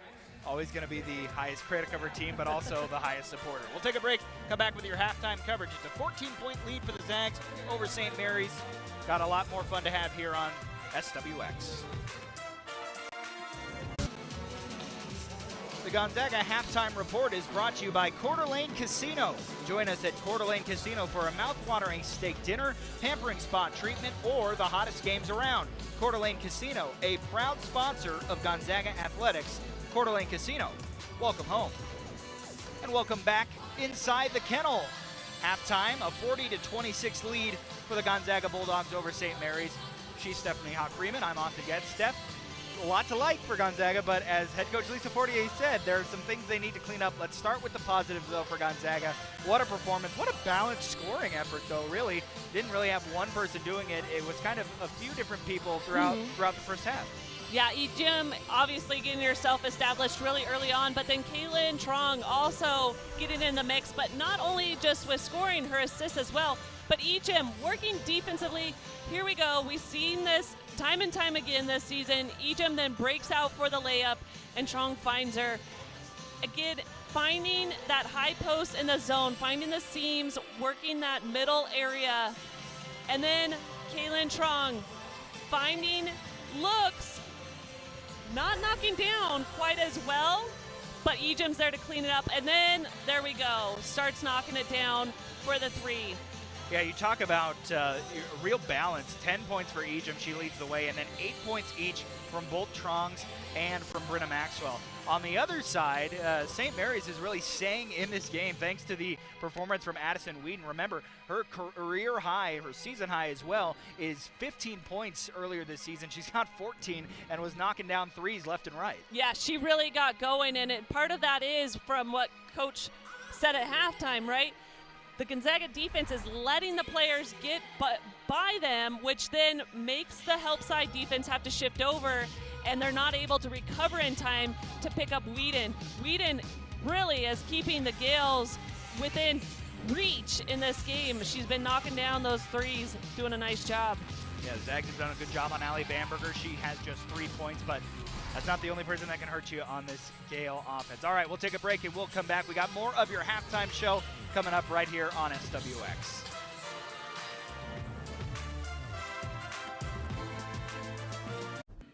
always going to be the highest critic of her team, but also the highest supporter. We'll take a break, come back with your halftime coverage. It's a 14-point lead for the Zags over St. Mary's. Got a lot more fun to have here on SWX. The Gonzaga Halftime Report is brought to you by Coeur d'Alene Casino. Join us at Coeur d'Alene Casino for a mouth-watering steak dinner, pampering spa treatment, or the hottest games around. Coeur d'Alene Casino, a proud sponsor of Gonzaga Athletics. Coeur d'Alene Casino, welcome home. And welcome back inside the kennel. Halftime, a 40-26 lead for the Gonzaga Bulldogs over St. Mary's. She's Stephanie Hawk-Freeman. I'm Austin Getz. Steph, a lot to like for Gonzaga, but as head coach Lisa Fortier said, there are some things they need to clean up. Let's start with the positives, though, for Gonzaga. What a performance. What a balanced scoring effort, though, really. Didn't really have one person doing it. It was kind of a few different people throughout the first half. Yeah, Ejim obviously getting herself established really early on, but then Kaylin Trong also getting in the mix, but not only just with scoring, her assists as well, but Ejim working defensively. Here we go. We've seen this time and time again this season. Ejim then breaks out for the layup, and Trong finds her. Again, finding that high post in the zone, finding the seams, working that middle area, and then Kaylin Trong finding looks, not knocking down quite as well, but Ejim's there to clean it up, and then there we go, starts knocking it down for the 3. Yeah, you talk about real balance. 10 points for each, and she leads the way, and then 8 points each from both Trongs and from Brenna Maxwell. On the other side, St. Mary's is really staying in this game thanks to the performance from Addison Whedon. Remember, her career high, her season high as well, is 15 points earlier this season. She's got 14 and was knocking down threes left and right. Yeah, she really got going, and part of that is from what Coach said at halftime, right? The Gonzaga defense is letting the players get by them, which then makes the help side defense have to shift over, and they're not able to recover in time to pick up Whedon. Whedon really is keeping the Gales within reach in this game. She's been knocking down those threes, doing a nice job. Yeah, Zags has done a good job on Allie Bamberger. She has just 3 points, but that's not the only person that can hurt you on this Gale offense. All right, we'll take a break and we'll come back. We got more of your halftime show coming up right here on SWX.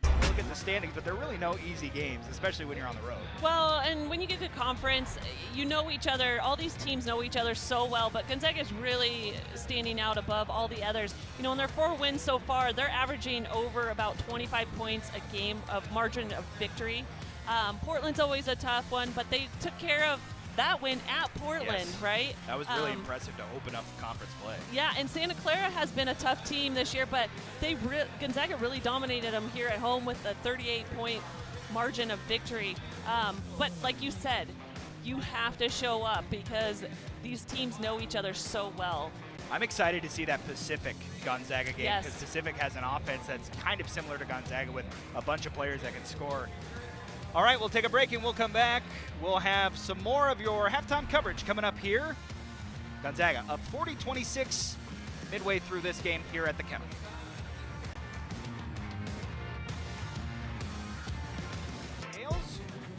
Look at the standings, but they're really no easy games, especially when you're on the road. Well, and when you get to conference, you know each other. All these teams know each other so well, but Gonzaga is really standing out above all the others. You know, in their 4 wins so far, they're averaging over about 25 points a game of margin of victory. Portland's always a tough one, but they took care of that win at Portland, yes. Right? That was really impressive to open up conference play. Yeah, and Santa Clara has been a tough team this year, but Gonzaga really dominated them here at home with a 38-point margin of victory. But like you said, you have to show up because these teams know each other so well. I'm excited to see that Pacific Gonzaga game because Yes. Pacific has an offense that's kind of similar to Gonzaga with a bunch of players that can score. All right, we'll take a break and we'll come back. We'll have some more of your halftime coverage coming up here. Gonzaga up 40-26 midway through this game here at the Kennel.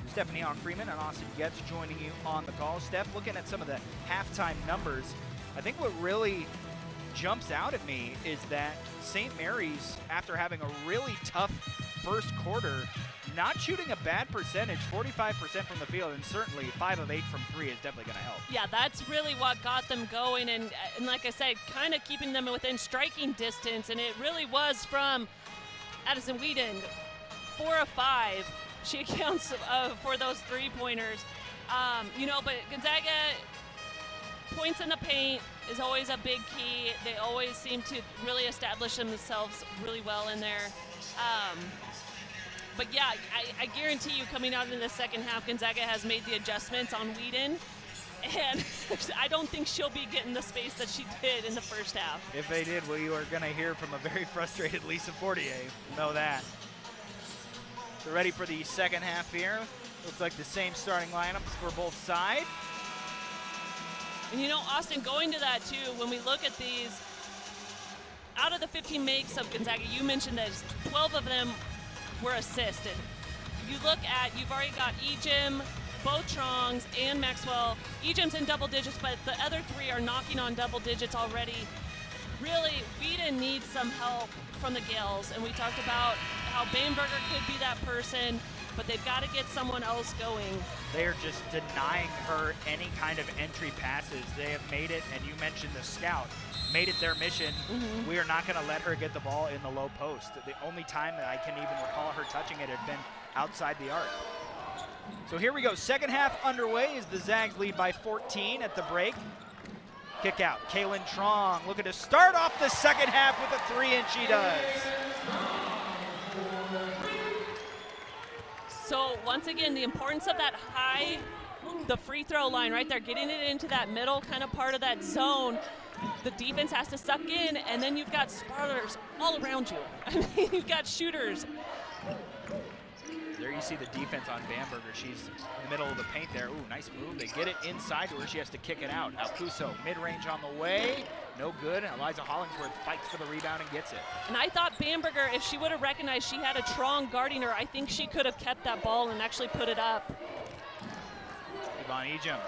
Stephanie Freeman and Austin Getz joining you on the call. Steph, looking at some of the halftime numbers, I think what really jumps out at me is that St. Mary's, after having a really tough first quarter, not shooting a bad percentage, 45% from the field, and certainly 5 of 8 from 3 is definitely going to help. Yeah, that's really what got them going, and like I said, kind of keeping them within striking distance, and it really was from Addison Whedon, 4 of 5. She accounts for those 3-pointers. You know, but Gonzaga, points in the paint is always a big key. They always seem to really establish themselves really well in there. But yeah, I guarantee you coming out in the second half, Gonzaga has made the adjustments on Whedon, and I don't think she'll be getting the space that she did in the first half. If they did, well, you are going to hear from a very frustrated Lisa Fortier. Know that. So ready for the second half here. Looks like the same starting lineups for both sides. And you know, Austin, going to that too, when we look at these, out of the 15 makes of Gonzaga, you mentioned that 12 of them were assisted. You look at, you've already got Ejim, both Trongs, and Maxwell. Ejim's in double digits, but the other 3 are knocking on double digits already. Really, Whedon needs some help from the Gales, and we talked about how Bamberger could be that person, but they've got to get someone else going. They are just denying her any kind of entry passes. They have made it, and you mentioned the scout, made it their mission. We are not going to let her get the ball in the low post. The only time that I can even recall her touching it had been outside the arc. So here we go, second half underway as the Zags lead by 14 at the break. Kick out, Kaylin Trong looking to start off the second half with a 3, and she does. So once again, the importance of that high, the free throw line right there, getting it into that middle kind of part of that zone. The defense has to suck in, and then you've got spotters all around you. I mean, you've got shooters. There you see the defense on Bamberger. She's in the middle of the paint there. Ooh, nice move. They get it inside to her. She has to kick it out. Alcuso, mid-range on the way. No good. Eliza Hollingsworth fights for the rebound and gets it. And I thought Bamberger, if she would have recognized she had a Trong guarding her, I think she could have kept that ball and actually put it up. Yvonne Ejim.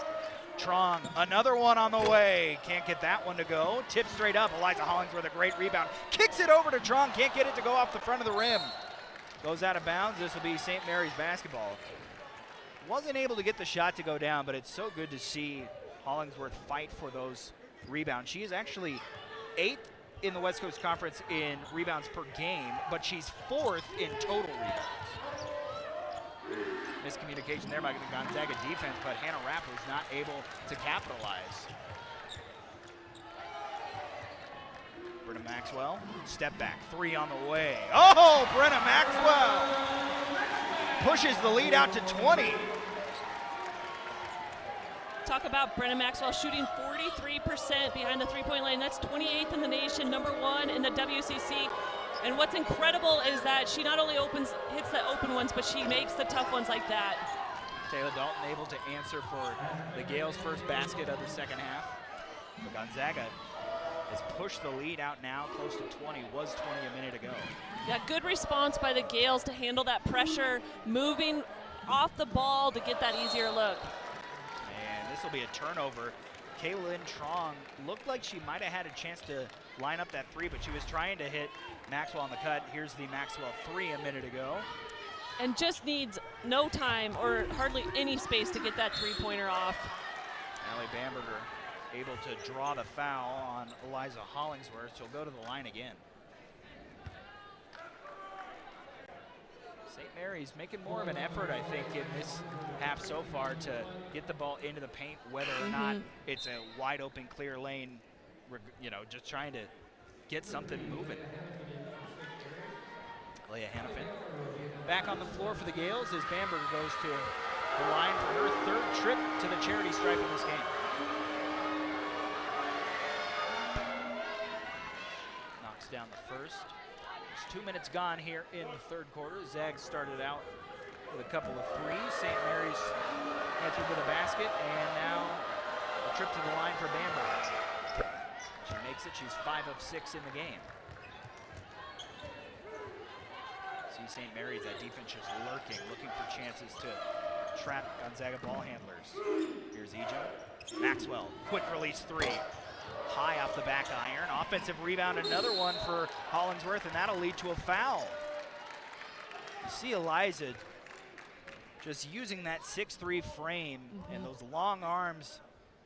Trong, another one on the way. Can't get that one to go. Tip straight up. Eliza Hollingsworth, a great rebound. Kicks it over to Trong. Can't get it to go off the front of the rim. Goes out of bounds. This will be St. Mary's basketball. Wasn't able to get the shot to go down, but it's so good to see Hollingsworth fight for those rebounds. She is actually 8th in the West Coast Conference in rebounds per game, but she's 4th in total rebounds. Miscommunication there by the Gonzaga defense, but Hannah Rapp was not able to capitalize. Brenna Maxwell, step back, 3 on the way. Oh, Brenna Maxwell pushes the lead out to 20. Talk about Brenna Maxwell shooting 43% behind the three-point line. That's 28th in the nation, #1 in the WCC. And what's incredible is that she not only hits the open ones, but she makes the tough ones like that. Taylor Dalton able to answer for the Gales' first basket of the second half. But Gonzaga has pushed the lead out now, close to 20, was 20 a minute ago. Yeah, good response by the Gales to handle that pressure, moving off the ball to get that easier look. And this will be a turnover. Kaylin Trong looked like she might have had a chance to line up that 3, but she was trying to hit Maxwell on the cut. Here's the Maxwell 3 a minute ago. And just needs no time or hardly any space to get that three-pointer off. Allie Bamberger able to draw the foul on Eliza Hollingsworth. She'll go to the line again. St. Mary's making more of an effort, I think, in this half so far to get the ball into the paint, whether or not it's a wide open, clear lane, you know, just trying to get something moving. Leah Hannafin back on the floor for the Gales as Bamberger goes to the line for her 3rd trip to the charity stripe in this game. Knocks down the first. There's 2 minutes gone here in the 3rd quarter. Zags started out with a couple of 3s. St. Mary's answered with a basket, and now a trip to the line for Bamberger. She makes it. She's 5 of 6 in the game. See St. Mary's, that defense just looking for chances to trap Gonzaga ball handlers. Here's Ejim. Maxwell, quick release 3. High off the back iron. Offensive rebound, another one for Hollingsworth, and that'll lead to a foul. You see Eliza just using that 6'3" frame and those long arms.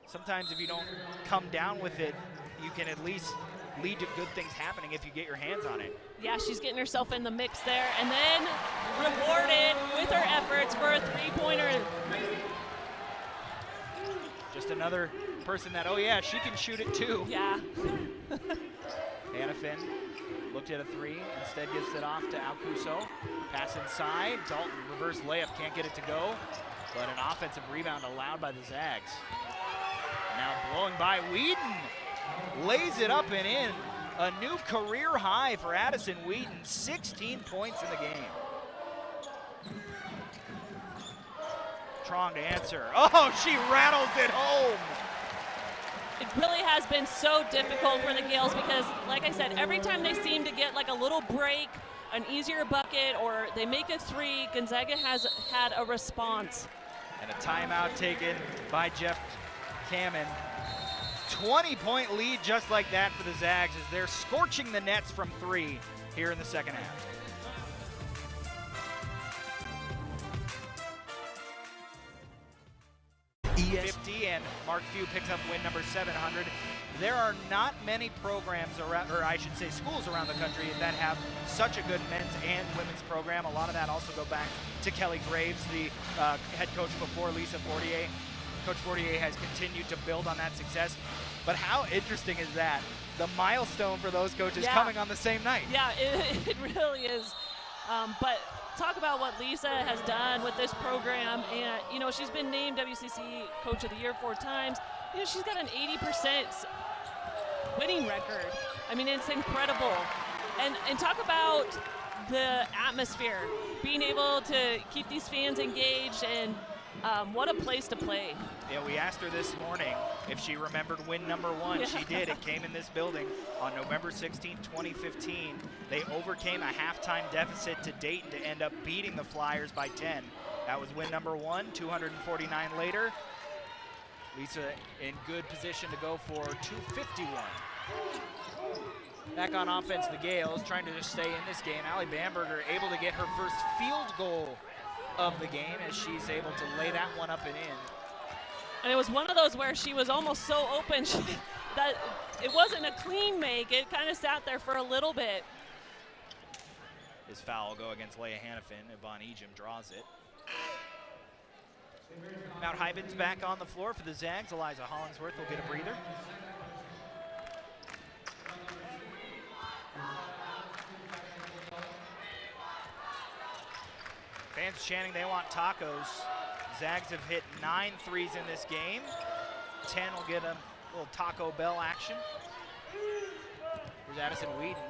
Sometimes if you don't come down with it, you can at least lead to good things happening if you get your hands on it. Yeah, she's getting herself in the mix there, and then rewarded with her efforts for a three-pointer. Just another person that, oh yeah, she can shoot it too. Yeah. Hannafin looked at a 3, instead gives it off to Alcuso. Pass inside, Dalton reverse layup, can't get it to go, but an offensive rebound allowed by the Zags. Now blowing by Whedon, lays it up and in. A new career high for Addison Whedon, 16 points in the game. Trong to answer. Oh, she rattles it home. It really has been so difficult for the Gales because, like I said, every time they seem to get like a little break, an easier bucket, or they make a 3, Gonzaga has had a response. And a timeout taken by Jeff Kamen. 20-point lead just like that for the Zags as they're scorching the nets from 3 here in the second half. ES50 and Mark Few picks up win number 700. There are not many programs around, or I should say schools around the country that have such a good men's and women's program. A lot of that also go back to Kelly Graves, the head coach before Lisa Fortier. Coach Fortier has continued to build on that success. But how interesting is that? The milestone for those coaches coming on the same night. Yeah, it really is. But talk about what Lisa has done with this program. And, you know, she's been named WCC Coach of the Year 4 times. You know, she's got an 80% winning record. I mean, it's incredible. And talk about the atmosphere, being able to keep these fans engaged, and what a place to play. Yeah, we asked her this morning if she remembered win number 1. Yeah. She did. It came in this building on November 16, 2015. They overcame a halftime deficit to Dayton to end up beating the Flyers by 10. That was win number 1, 249 later. Lisa in good position to go for 251. Back on offense, the Gales trying to just stay in this game. Allie Bamberger able to get her first field goal of the game as she's able to lay that one up and in. And it was one of those where she was almost so open, that it wasn't a clean make. It kind of sat there for a little bit. His foul will go against Leia Hannafin. Yvonne Ejim draws it. Mount Hybens back on the floor for the Zags. Eliza Hollingsworth will get a breather. Fans chanting they want tacos. Zags have hit 9 threes in this game. 10 will get a little Taco Bell action. Here's Addison Whedon.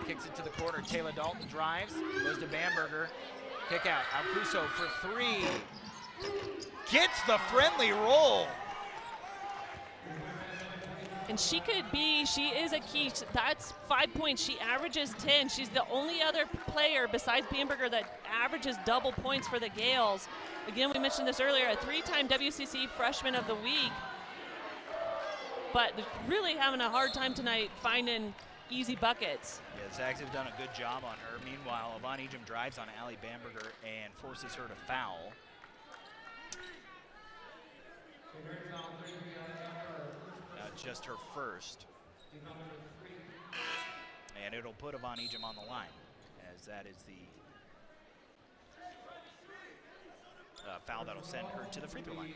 Kicks it to the corner. Taylor Dalton drives. Goes to Bamberger. Kick out. Alcuso for 3. Gets the friendly roll. And she is a key. That's 5 points. She averages 10. She's the only other player besides Bamberger that averages double points for the Gales. Again, we mentioned this earlier, a 3-time WCC Freshman of the Week. But really having a hard time tonight finding easy buckets. Yeah, Zags have done a good job on her. Meanwhile, Yvonne Ejim drives on Allie Bamberger and forces her to foul. Just her first. And it'll put Yvonne Ejim on the line, as that is the foul that'll send her to the free throw line.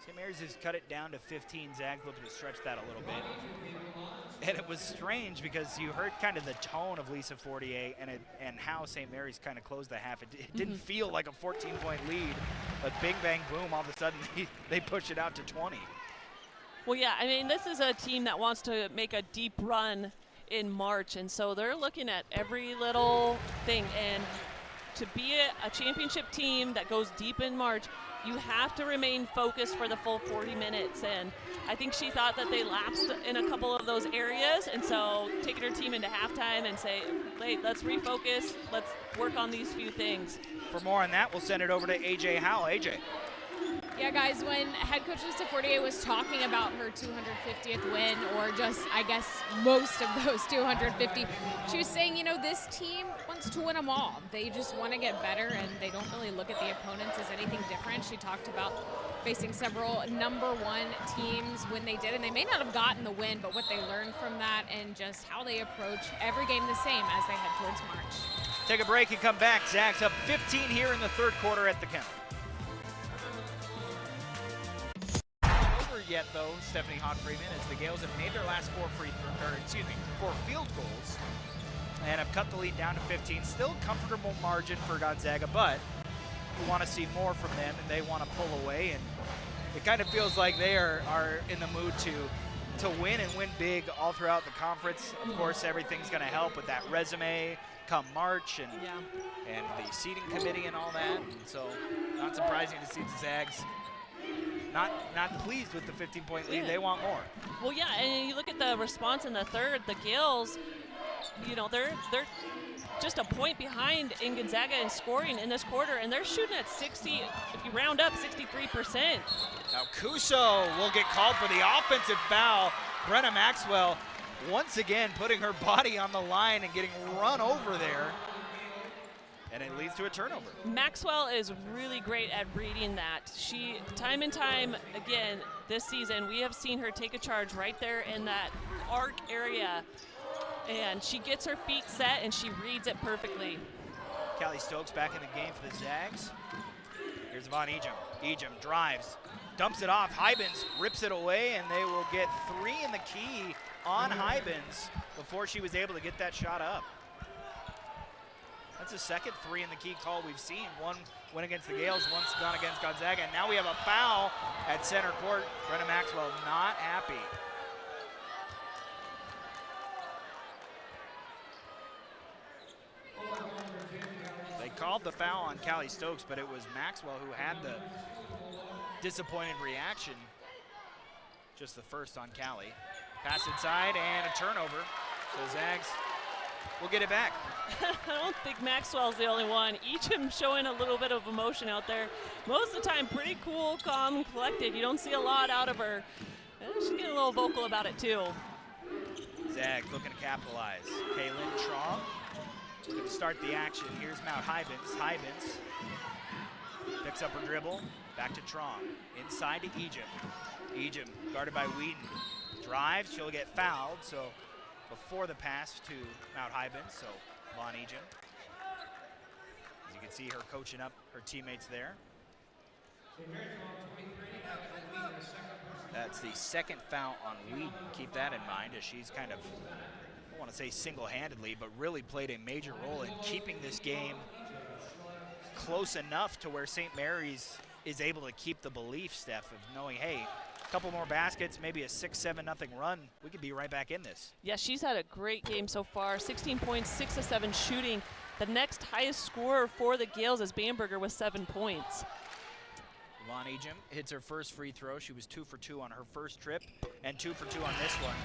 St. Mary's has cut it down to 15. Zags looking to stretch that a little bit. And it was strange because you heard kind of the tone of Lisa Fortier and how St. Mary's kind of closed the half. It didn't feel like a 14-point lead, but bing, bang, boom, all of a sudden they push it out to 20. Well, yeah, I mean, this is a team that wants to make a deep run in March, and so they're looking at every little thing. And to be a championship team that goes deep in March, you have to remain focused for the full 40 minutes. And I think she thought that they lapsed in a couple of those areas. And so taking her team into halftime and say, hey, let's refocus. Let's work on these few things. For more on that, we'll send it over to AJ Howell. AJ. Yeah, guys, when head coach Lisa Fortier was talking about her 250th win, or just, I guess, most of those 250, she was saying, you know, this team wants to win them all. They just want to get better, and they don't really look at the opponents as anything different. She talked about facing several #1 teams when they did, and they may not have gotten the win, but what they learned from that and just how they approach every game the same as they head towards March. Take a break and come back. Zags up 15 here in the third quarter at the Kennel. Yet though, Stephanie Hawk-Freeman, as the Gales have made their last 4 field goals and have cut the lead down to 15. Still comfortable margin for Gonzaga, but we want to see more from them and they want to pull away, and it kind of feels like they are in the mood to win and win big all throughout the conference. Of course, everything's going to help with that resume come March and the seating committee and all that, and so not surprising to see the Zags not pleased with the 15-point lead. They want more. Well, yeah, and you look at the response in the third, the Gales, you know, they're just a point behind in Gonzaga in scoring in this quarter, and they're shooting at 60, if you round up, 63%. Now Kuso will get called for the offensive foul. Brenna Maxwell once again putting her body on the line and getting run over there. And it leads to a turnover. Maxwell is really great at reading that. She, time and time again this season, we have seen her take a charge right there in that arc area. And she gets her feet set and she reads it perfectly. Callie Stokes back in the game for the Zags. Here's Yvonne Ejim. Ejim drives, dumps it off. Hybens rips it away, and they will get 3 in the key on Hybens before she was able to get that shot up. That's the second 3 in the key call we've seen. One went against the Gales, one's gone against Gonzaga, and now we have a foul at center court. Brenna Maxwell not happy. They called the foul on Callie Stokes, but it was Maxwell who had the disappointed reaction. Just the first on Callie. Pass inside and a turnover. So Zags will get it back. I don't think Maxwell's the only one. Each of them showing a little bit of emotion out there. Most of the time, pretty cool, calm, and collected. You don't see a lot out of her. She's getting a little vocal about it, too. Zags looking to capitalize. Kaylin Trong looking to start the action. Here's Mount Hybens. Hybens Picks up her dribble, back to Trong. Inside to Egypt. Egypt guarded by Whedon. Drives, she'll get fouled, so before the pass to Mount Hyben, so Von Egypt. As you can see her coaching up her teammates there. That's the second foul on Whedon. Keep that in mind, as she's kind of, I don't want to say single-handedly, but really played a major role in keeping this game close enough to where St. Mary's is able to keep the belief, Steph, of knowing, hey, a couple more baskets, maybe a 6-7-0 run, we could be right back in this. Yeah, she's had a great game so far. 16 points, 6 of 7 shooting. The next highest scorer for the Gales is Bamberger with 7 points. Von Ejim hits her first free throw. She was 2 for 2 on her first trip and 2 for 2 on this one.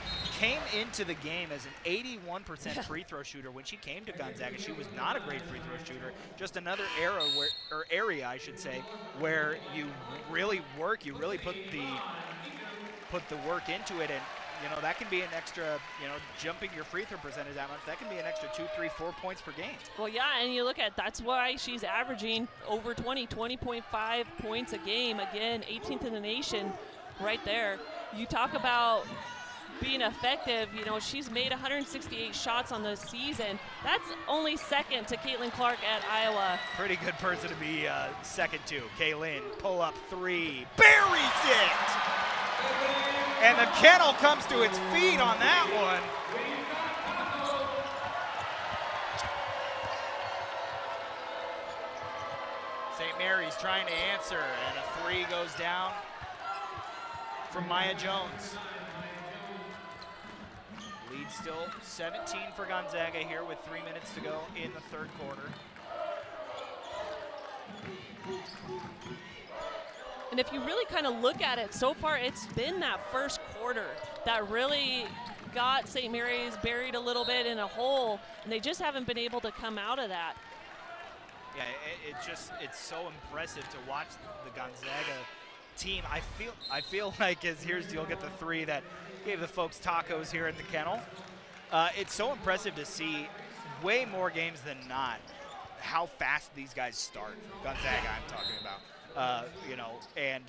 Came into the game as an 81% free throw shooter. When she came to Gonzaga, she was not a great free throw shooter. Just another area, I should say, where you really work, you really put the work into it, and you know that can be an extra, you know, jumping your free throw percentage that much, that can be an extra 2, 3, 4 points per game. Well, yeah, and you look at, that's why she's averaging over 20.5 points a game. Again, 18th in the nation right there. You talk about being effective, you know, she's made 168 shots on the season. That's only second to Caitlin Clark at Iowa. Pretty good person to be second to. Kaylin, pull up 3, buries it! And the kennel comes to its feet on that one. St. Mary's trying to answer, and a 3 goes down from Maya Jones. Lead still 17 for Gonzaga here with 3 minutes to go in the third quarter. And if you really kind of look at it, so far it's been that first quarter that really got St. Mary's buried a little bit in a hole, and they just haven't been able to come out of that. Yeah, it's so impressive to watch the Gonzaga team. I feel like you'll get the 3 that gave the folks tacos here at the kennel. It's so impressive to see, way more games than not, how fast these guys start. Gonzaga, I'm talking about. You know, and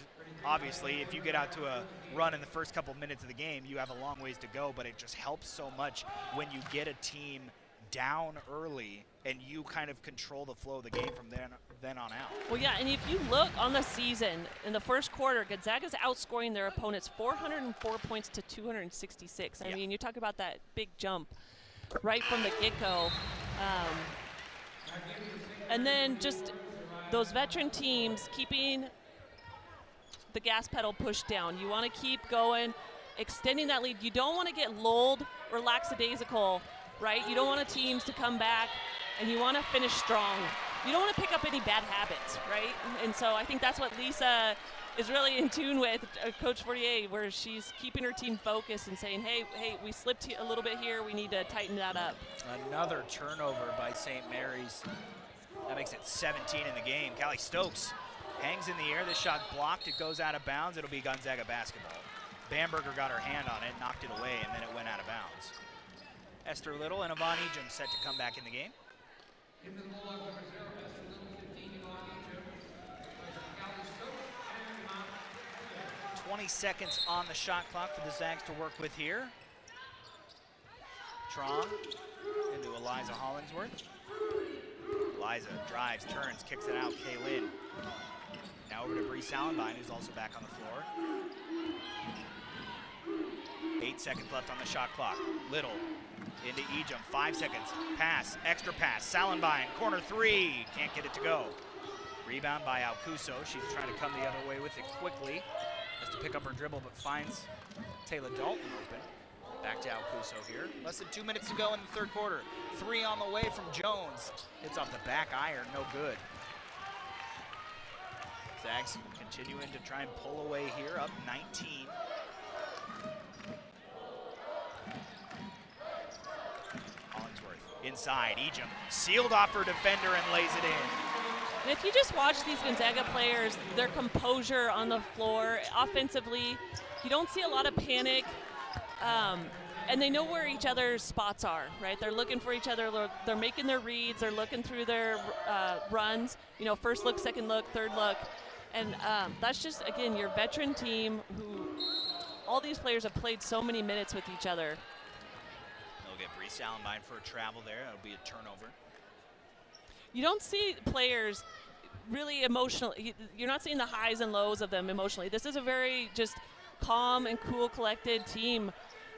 obviously if you get out to a run in the first couple minutes of the game, you have a long ways to go, but it just helps so much when you get a team down early and you kind of control the flow of the game from then on out. Well, yeah, and if you look on the season, in the first quarter, Gonzaga's outscoring their opponents 404 points to 266. I mean, you talk about that big jump right from the get-go. And then just those veteran teams keeping the gas pedal pushed down. You want to keep going, extending that lead. You don't want to get lulled or lackadaisical, right? You don't want teams to come back, and you want to finish strong. You don't want to pick up any bad habits, right? And so I think that's what Lisa is really in tune with, Coach Fortier, where she's keeping her team focused and saying, hey, we slipped a little bit here. We need to tighten that up. Another turnover by St. Mary's. That makes it 17 in the game. Callie Stokes hangs in the air. This shot blocked. It goes out of bounds. It'll be Gonzaga basketball. Bamberger got her hand on it, knocked it away, and then it went out of bounds. Esther Little and Yvonne Ejim set to come back in the game. 20 seconds on the shot clock for the Zags to work with here. Trong into Eliza Hollingsworth. Eliza drives, turns, kicks it out. Kaylin. Now over to Bree Salenbein, who's also back on the floor. 8 seconds left on the shot clock. Little into Ejim, 5 seconds. Pass, extra pass. Salenbein, corner 3. Can't get it to go. Rebound by Alcuso. She's trying to come the other way with it quickly. Has to pick up her dribble, but finds Taylor Dalton open. Back to Alcuso here. Less than 2 minutes to go in the third quarter. 3 on the way from Jones. Hits off the back iron, no good. Zags continuing to try and pull away here, up 19. Hollingsworth inside, Ejim sealed off her defender and lays it in. And if you just watch these Gonzaga players, their composure on the floor offensively, you don't see a lot of panic. and they know where each other's spots are, right? They're looking for each other. They're making their reads. They're looking through their runs, you know, first look, second look, third look. And that's just, again, your veteran team who all these players have played so many minutes with each other. They'll get Bree Salenbein for a travel there. It'll be a turnover. You don't see players really emotional. You're not seeing the highs and lows of them emotionally. This is a very just calm and cool, collected team.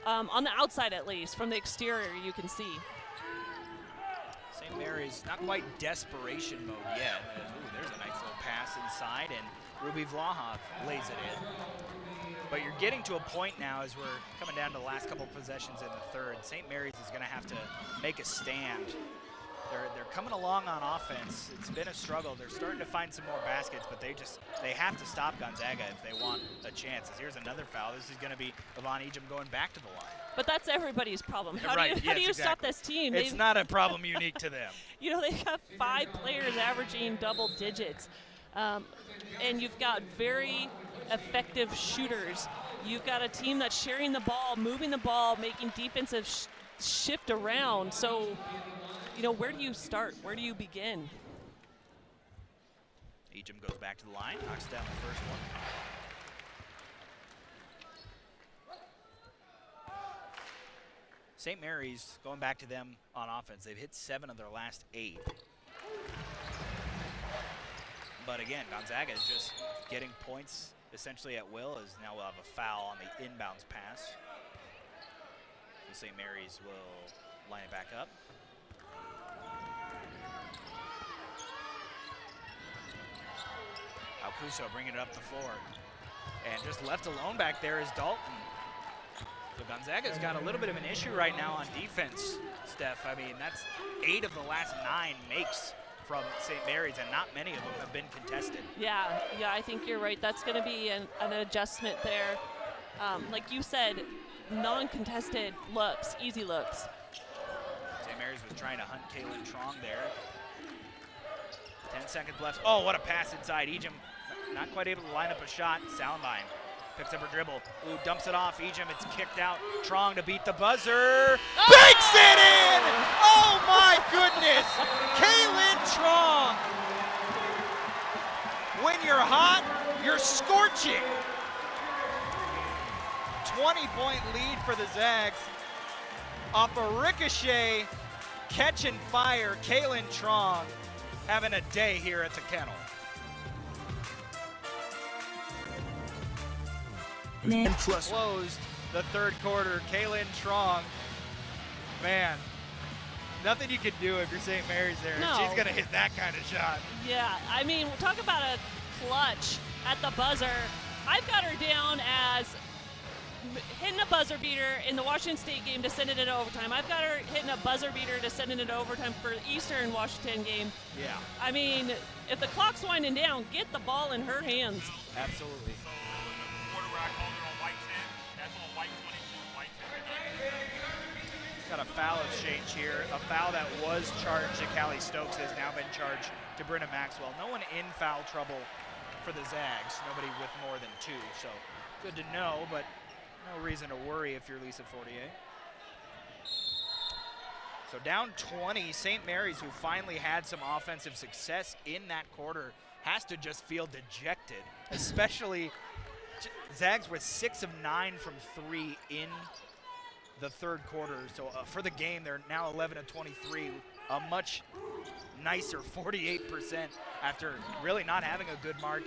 On the outside, at least, from the exterior, you can see. St. Mary's not quite desperation mode yet. Ooh, there's a nice little pass inside, and Ruby Vlahov lays it in. But you're getting to a point now as we're coming down to the last couple possessions in the third. St. Mary's is going to have to make a stand. They're coming along on offense. It's been a struggle. They're starting to find some more baskets, but they have to stop Gonzaga if they want a chance. Here's another foul. This is going to be Yvonne Ejim going back to the line. But that's everybody's problem. How Right, do you stop this team? It's not a problem unique to them. You know, they have 5 players averaging double digits. And you've got very effective shooters. You've got a team that's sharing the ball, moving the ball, making defensive shift around. So, you know, where do you start? Where do you begin? Ejim goes back to the line, knocks down the first one. St. Mary's, going back to them on offense, they've hit 7 of their last 8. But again, Gonzaga is just getting points essentially at will, as now we'll have a foul on the inbounds pass. So St. Mary's will line it back up. Alcuso bringing it up the floor. And just left alone back there is Dalton. So Gonzaga's got a little bit of an issue right now on defense, Steph. I mean, that's 8 of the last 9 makes from St. Mary's, and not many of them have been contested. Yeah, I think you're right. That's going to be an adjustment there. Like you said, non-contested looks, easy looks. St. Mary's was trying to hunt Kaylin Trong there. 10 seconds left. Oh, what a pass inside. Ejim not quite able to line up a shot. Salenbein picks up her dribble. Ooh, dumps it off. Ejim, it's kicked out. Trong to beat the buzzer. Banks it in! Oh my goodness! Kaylin Trong. When you're hot, you're scorching. 20-point lead for the Zags. Off a ricochet, catch and fire, Kaylin Trong having a day here at the Kennel. Closed the third quarter. Kaylin Trong, man, nothing you can do if you're St. Mary's there. No. She's going to hit that kind of shot. Yeah, I mean, talk about a clutch at the buzzer. I've got her down as hitting a buzzer beater in the Washington State game to send it into overtime. I've got her hitting a buzzer beater to send it into overtime for the Eastern Washington game. Yeah. I mean, if the clock's winding down, get the ball in her hands. Absolutely. Got a foul exchange here. A foul that was charged to Callie Stokes has now been charged to Brenna Maxwell. No one in foul trouble for the Zags. Nobody with more than 2. So good to know, but no reason to worry if you're Lisa Fortier. So down 20, St. Mary's, who finally had some offensive success in that quarter, has to just feel dejected, especially Zags were 6 of 9 from 3 in the third quarter. So for the game, they're now 11 of 23, a much nicer 48% after really not having a good mark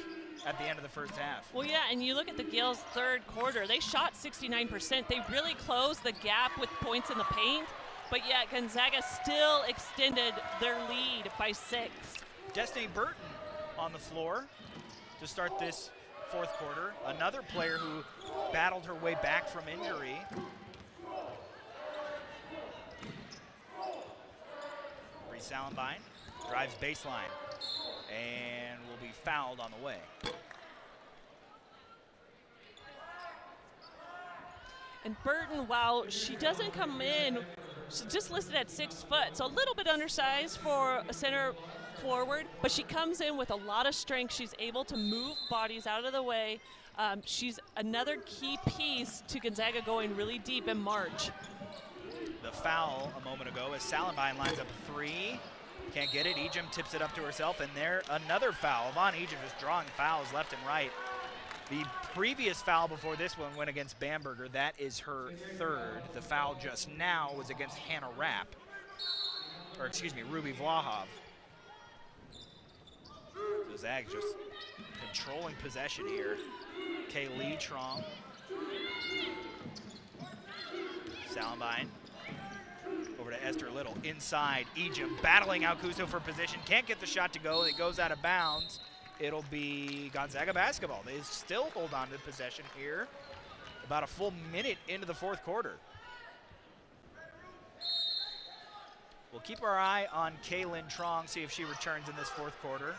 at the end of the first half. Well, yeah, and you look at the Gales' third quarter, they shot 69%. They really closed the gap with points in the paint, but yet Gonzaga still extended their lead by 6. Destiny Burton on the floor to start this fourth quarter. Another player who battled her way back from injury. Bree Salenbein drives baseline and will be fouled on the way. And Burton, while she doesn't come in, she's just listed at 6 foot, so a little bit undersized for a center forward, but she comes in with a lot of strength. She's able to move bodies out of the way. She's another key piece to Gonzaga going really deep in March. foul a moment ago as Salenbein lines up a three. Can't get it. Ejim tips it up to herself, and there another foul. Yvonne Ejim just drawing fouls left and right. The previous foul before this one went against Bamberger. That is her third. The foul just now was against Hannah Rapp. Or excuse me, Ruby Vlahov. So Zags just controlling possession here. Kaylee Trong. Salenbein. Over to Esther Little, inside, Ejim battling Alcuso for position, can't get the shot to go, it goes out of bounds. It'll be Gonzaga basketball. They still hold on to possession here, about a full minute into the fourth quarter. We'll keep our eye on Kaylin Trong, see if she returns in this fourth quarter.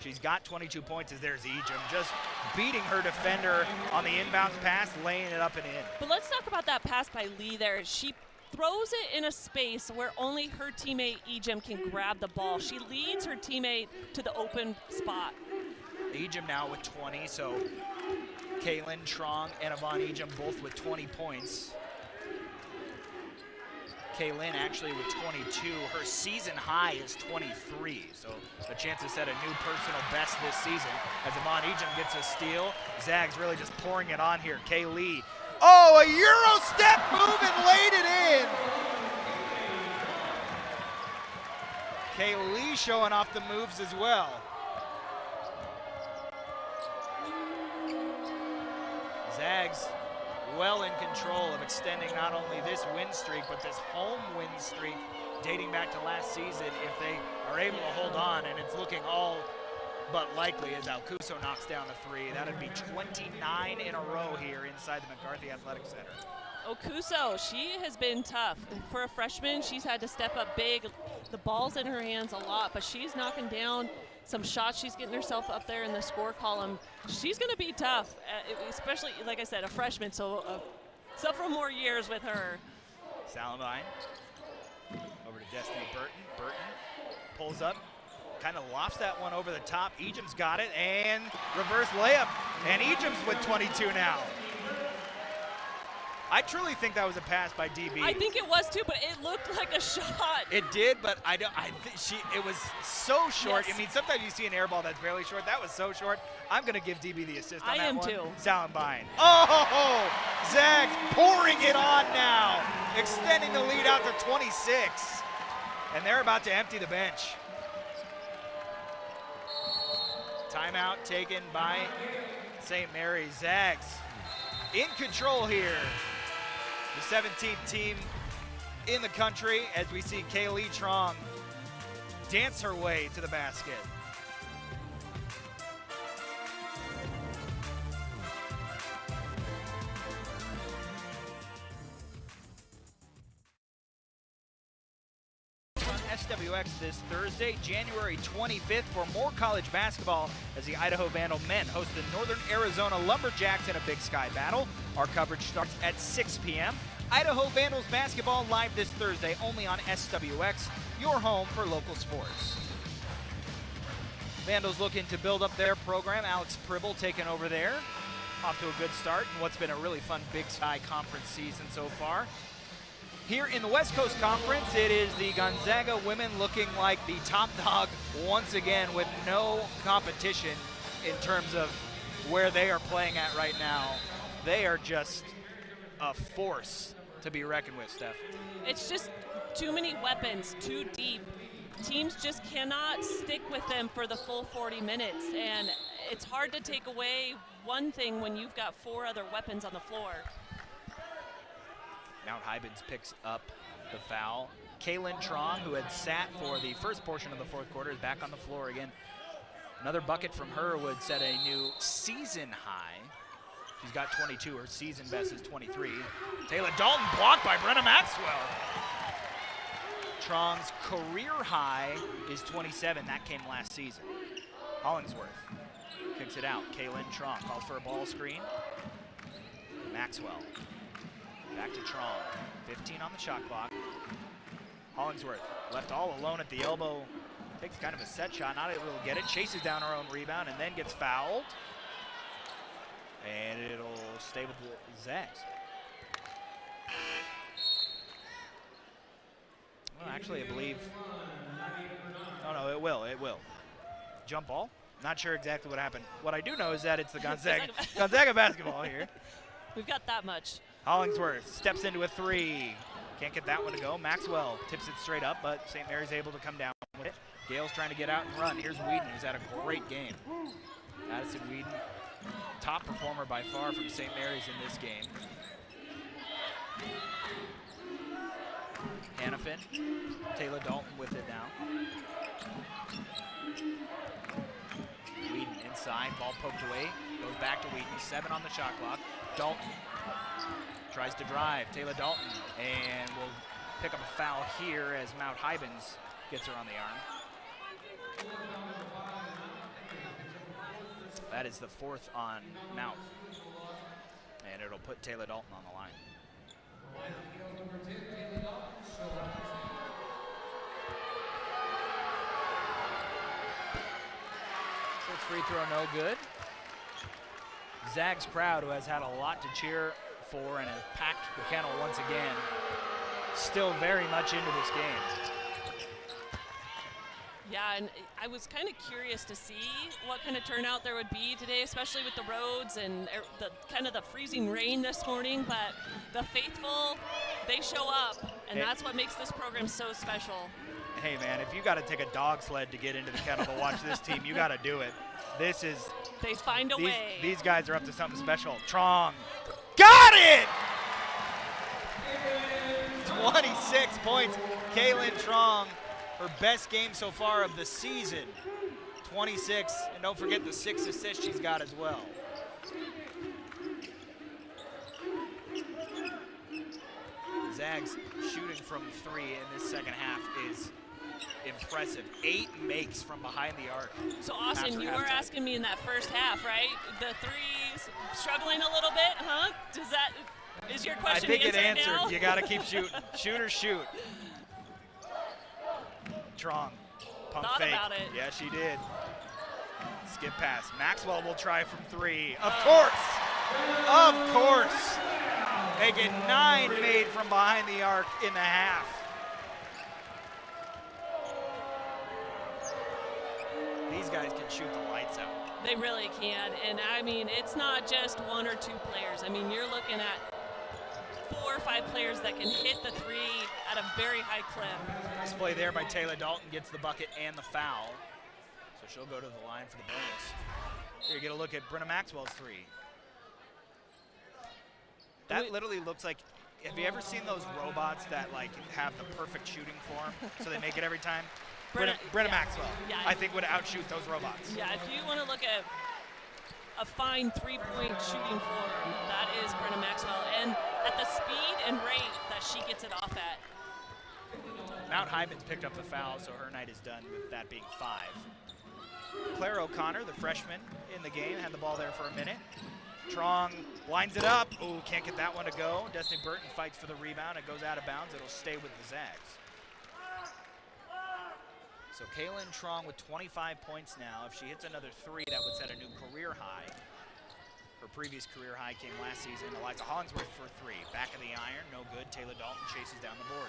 She's got 22 points as there's Ejim, just beating her defender on the inbounds pass, laying it up and in. But let's talk about that pass by Lee there. She throws it in a space where only her teammate Ejim can grab the ball. She leads her teammate to the open spot. Ejim now with 20, so Kaylin Trong and Yvonne Ejim both with 20 points. Kaylin actually with 22. Her season high is 23, so a chance to set a new personal best this season as Yvonne Ejim gets a steal. Zags really just pouring it on here. Kaylee. Oh, a Euro step move and laid it in. Kaylee showing off the moves as well. Zags well in control of extending not only this win streak, but this home win streak dating back to last season if they are able to hold on, and it's looking all but likely as Alcuso knocks down a three. That would be 29 in a row here inside the McCarthy Athletic Center. Alcuso, she has been tough. For a freshman, she's had to step up big. The ball's in her hands a lot, but she's knocking down some shots. She's getting herself up there in the score column. She's going to be tough, especially, like I said, a freshman, so several more years with her. Salenbein over to Destiny Burton. Burton pulls up, kind of lofts that one over the top. Ejim's got it, and reverse layup, and Ejim's with 22 now. I truly think that was a pass by DB. I think it was too, but it looked like a shot. It did, but it was so short. Yes. I mean, sometimes you see an air ball that's barely short. That was so short. I'm going to give DB the assist on that one. I am too. Salenbein. Oh, Zags pouring it on now, extending the lead out to 26. And they're about to empty the bench. Timeout taken by St. Mary's. Zags in control here. The 17th team in the country as we see Kaylee Trong dance her way to the basket. SWX this Thursday, January 25th, for more college basketball as the Idaho Vandal men host the Northern Arizona Lumberjacks in a Big Sky battle. Our coverage starts at 6 p.m. Idaho Vandals basketball live this Thursday only on SWX, your home for local sports. Vandals looking to build up their program. Alex Pribble taking over there. Off to a good start in what's been a really fun Big Sky Conference season so far. Here in the West Coast Conference, it is the Gonzaga women looking like the top dog once again with no competition in terms of where they are playing at right now. They are just a force to be reckoned with, Steph. It's just too many weapons, too deep. Teams just cannot stick with them for the full 40 minutes, and it's hard to take away one thing when you've got four other weapons on the floor. Mount Hybens picks up the foul. Kaylin Trong, who had sat for the first portion of the fourth quarter, is back on the floor again. Another bucket from her would set a new season high. She's got 22. Her season best is 23. Taylor Dalton blocked by Brenna Maxwell. Trong's career high is 27. That came last season. Hollingsworth kicks it out. Kaylin Trong calls for a ball screen. Maxwell. Back to Trong, 15 on the shot clock. Hollingsworth left all alone at the elbow. Takes kind of a set shot, not able to get it. Chases down her own rebound and then gets fouled. And it'll stay with the Zags. Oh, actually, I believe. No, it will. Jump ball? Not sure exactly what happened. What I do know is that it's the Gonzaga basketball here. We've got that much. Hollingsworth steps into a three. Can't get that one to go. Maxwell tips it straight up, but St. Mary's able to come down with it. Gale's trying to get out and run. Here's Whedon, who's had a great game. Addison Whedon, top performer by far from St. Mary's in this game. Hannafin, Taylor Dalton with it now. Whedon inside, ball poked away, goes back to Whedon, 7 on the shot clock. Dalton tries to drive, Taylor Dalton, and will pick up a foul here as Mount Hybens gets her on the arm. That is the 4th on Mount, and it'll put Taylor Dalton on the line. First free throw no good. Zag's crowd, who has had a lot to cheer for and has packed the kennel once again, still very much into this game. Yeah, and I was kind of curious to see what kind of turnout there would be today, especially with the roads and the kind of the freezing rain this morning. But the faithful, they show up, and that's what makes this program so special. Hey, man, if you got to take a dog sled to get into the kennel to watch this team, you got to do it. This is. They find a way. These guys are up to something special. Trong. Got it! 26 points. Kaylin Trong, her best game so far of the season. 26, and don't forget the 6 assists she's got as well. Zags shooting from 3 in this second half is impressive. 8 makes from behind the arc. So Austin, you were asking me in that first half, right? The threes struggling a little bit, huh? Is your question I think it answered answered. now? You got to keep shooting. Shoot or shoot. Trong. Pump Thought fake. about it. Yeah, she did. Skip pass. Maxwell will try from 3. Of course. Of course. Making 9 made from behind the arc in the half. These guys can shoot the lights out. They really can, and I mean, it's not just 1 or 2 players. I mean, you're looking at 4 or 5 players that can hit the 3 at a very high clip. Nice play there by Taylor Dalton, gets the bucket and the foul. So she'll go to the line for the bonus. Here you get a look at Brenna Maxwell's 3. That literally looks like, have you ever seen those robots that like have the perfect shooting form so they make it every time? Brenna Maxwell, yeah, I think would outshoot those robots. Yeah, if you want to look at a fine 3-point shooting form, that is Brenna Maxwell. And at the speed and rate that she gets it off at. Mount Hybens picked up the foul, so her night is done with that being 5. Claire O'Connor, the freshman in the game, had the ball there for a minute. Trong lines it up. Ooh, can't get that one to go. Destiny Burton fights for the rebound. It goes out of bounds. It'll stay with the Zags. So Kaylin Trong with 25 points now. If she hits another 3, that would set a new career high. Her previous career high came last season. Eliza Hollingsworth for 3. Back of the iron, no good. Taylor Dalton chases down the board.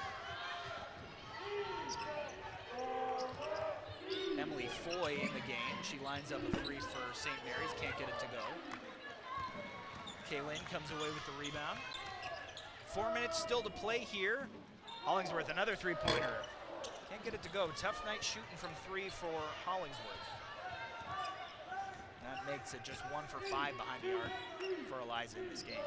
Emily Foy in the game. She lines up a 3 for St. Mary's. Can't get it to go. Kaylin comes away with the rebound. 4 minutes still to play here. Hollingsworth, another 3-pointer. Can't get it to go. Tough night shooting from 3 for Hollingsworth. That makes it just 1 for 5 behind the arc for Eliza in this game.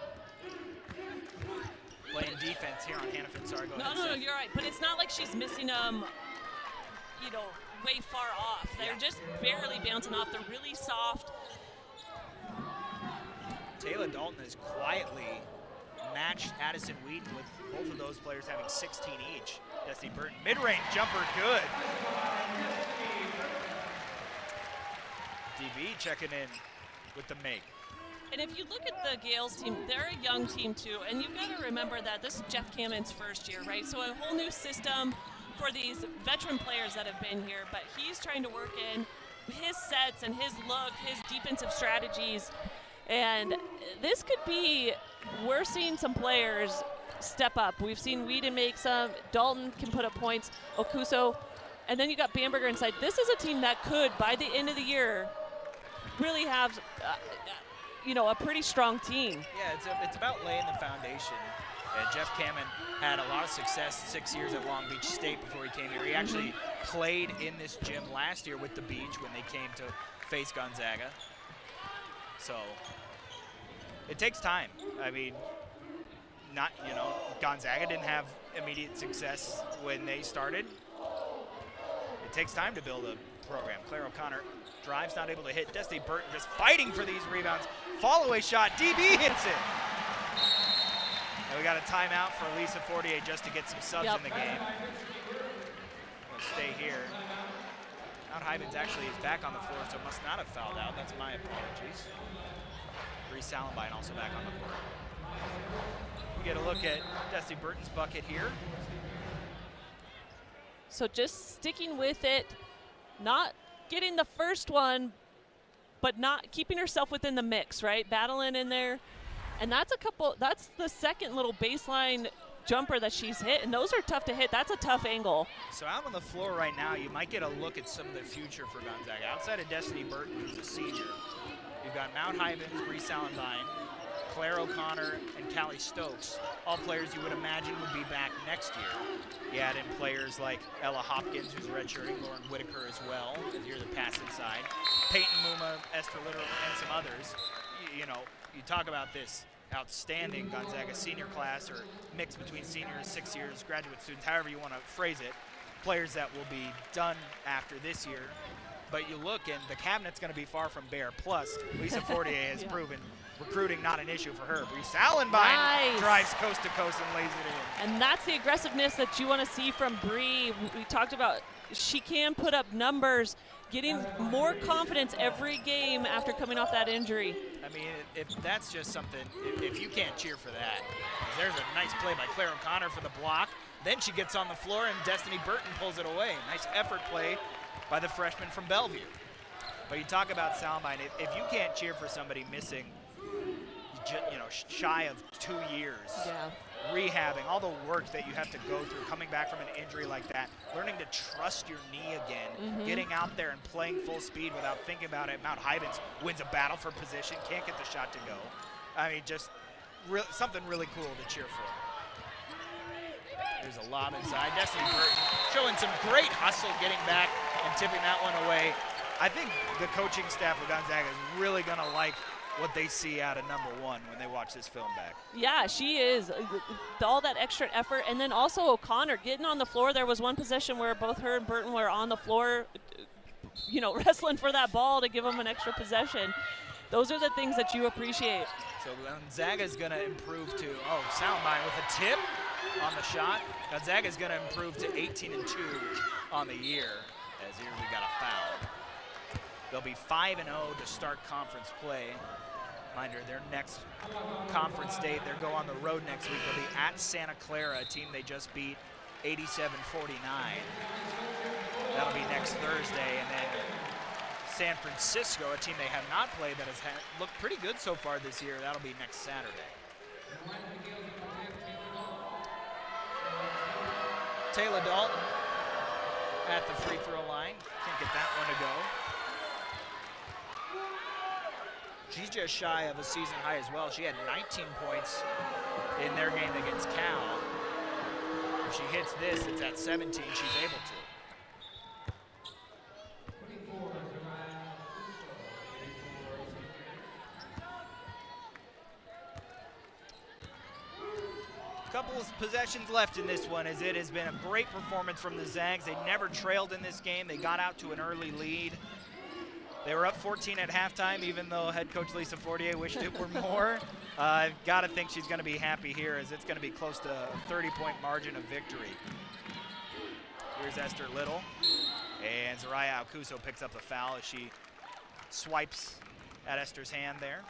Playing defense here on Hannafin. Sorry, go ahead. No, you're right. But it's not like she's missing them, way far off. They're just barely bouncing off. They're really soft. Taylor Dalton has quietly matched Addison Whedon with both of those players having 16 each. Destiny Burton, mid-range jumper, good. DB checking in with the make. And if you look at the Gales team, they're a young team too, and you've got to remember that this is Jeff Kammen's first year, right? So a whole new system for these veteran players that have been here, but he's trying to work in his sets and his look, his defensive strategies. And this could be, we're seeing some players step up. We've seen Whedon make some. Dalton can put up points. Okuso. And then you got Bamberger inside. This is a team that could, by the end of the year, really have, a pretty strong team. Yeah, it's about laying the foundation. Jeff Kamen had a lot of success 6 years at Long Beach State before he came here. He actually played in this gym last year with the Beach when they came to face Gonzaga. So it takes time. I mean, Gonzaga didn't have immediate success when they started. It takes time to build a program. Claire O'Connor drives, not able to hit. Destiny Burton just fighting for these rebounds. Fall away shot, DB hits it. And we got a timeout for Lisa Fortier just to get some subs in the game. We'll stay here. Mount Hybens actually is back on the floor, so must not have fouled out. That's my apologies. Bree Salenbein also back on the court. We get a look at Destiny Burton's bucket here. So just sticking with it, not getting the first one, but not keeping herself within the mix, right? Battling in there. And that's the second little baseline jumper that she's hit, and those are tough to hit. That's a tough angle. So out on the floor right now, you might get a look at some of the future for Gonzaga. Outside of Destiny Burton, who's a senior, you've got Mount Hybens, Bree Salenbein, Claire O'Connor, and Callie Stokes, all players you would imagine would be back next year. You add in players like Ella Hopkins, who's redshirting, Lauren Whitaker as well, as you're the passive side, Peyton Muma, Esther Little, and some others. You talk about this outstanding Gonzaga senior class, or mix between seniors, 6 years, graduate students, however you want to phrase it, players that will be done after this year. But you look, and the cabinet's going to be far from bare. Plus, Lisa Fortier has proven recruiting not an issue for her. Bree Salenbein drives coast to coast and lays it in. And that's the aggressiveness that you want to see from Bree. We talked about she can put up numbers, getting more confidence every game after coming off that injury. I mean, if that's just something, if you can't cheer for that, there's a nice play by Claire O'Connor for the block. Then she gets on the floor, and Destiny Burton pulls it away. Nice effort play by the freshman from Bellevue. But you talk about Salenbein, if you can't cheer for somebody missing, shy of 2 years, rehabbing, all the work that you have to go through, coming back from an injury like that, learning to trust your knee again, getting out there and playing full speed without thinking about it. Mount Hybens wins a battle for position, can't get the shot to go. I mean, just something really cool to cheer for. There's a lob inside. Destiny Burton showing some great hustle, getting back and tipping that one away. I think the coaching staff of Gonzaga is really going to like what they see out of number one when they watch this film back. Yeah, she is. All that extra effort. And then also O'Connor getting on the floor. There was one possession where both her and Burton were on the floor, wrestling for that ball to give them an extra possession. Those are the things that you appreciate. So Gonzaga is going to improve to, Salenbein with a tip on the shot. Gonzaga is going to improve to 18-2 on the year, as here we got a foul. They'll be 5-0 to start conference play. Reminder, their next conference date, they'll go on the road next week. They'll be at Santa Clara, a team they just beat 87-49. That'll be next Thursday. And then San Francisco, a team they have not played that has looked pretty good so far this year. That'll be next Saturday. Taylor Dalton at the free throw line. Can't get that one to go. She's just shy of a season high as well. She had 19 points in their game against Cal. If she hits this, it's at 17. She's able to. Couple of possessions left in this one, as it has been a great performance from the Zags. They never trailed in this game. They got out to an early lead. They were up 14 at halftime, even though head coach Lisa Fortier wished it were more. I've got to think she's going to be happy here, as it's going to be close to a 30-point margin of victory. Here's Esther Little, and Zariah Alcuso picks up the foul as she swipes at Esther's hand there.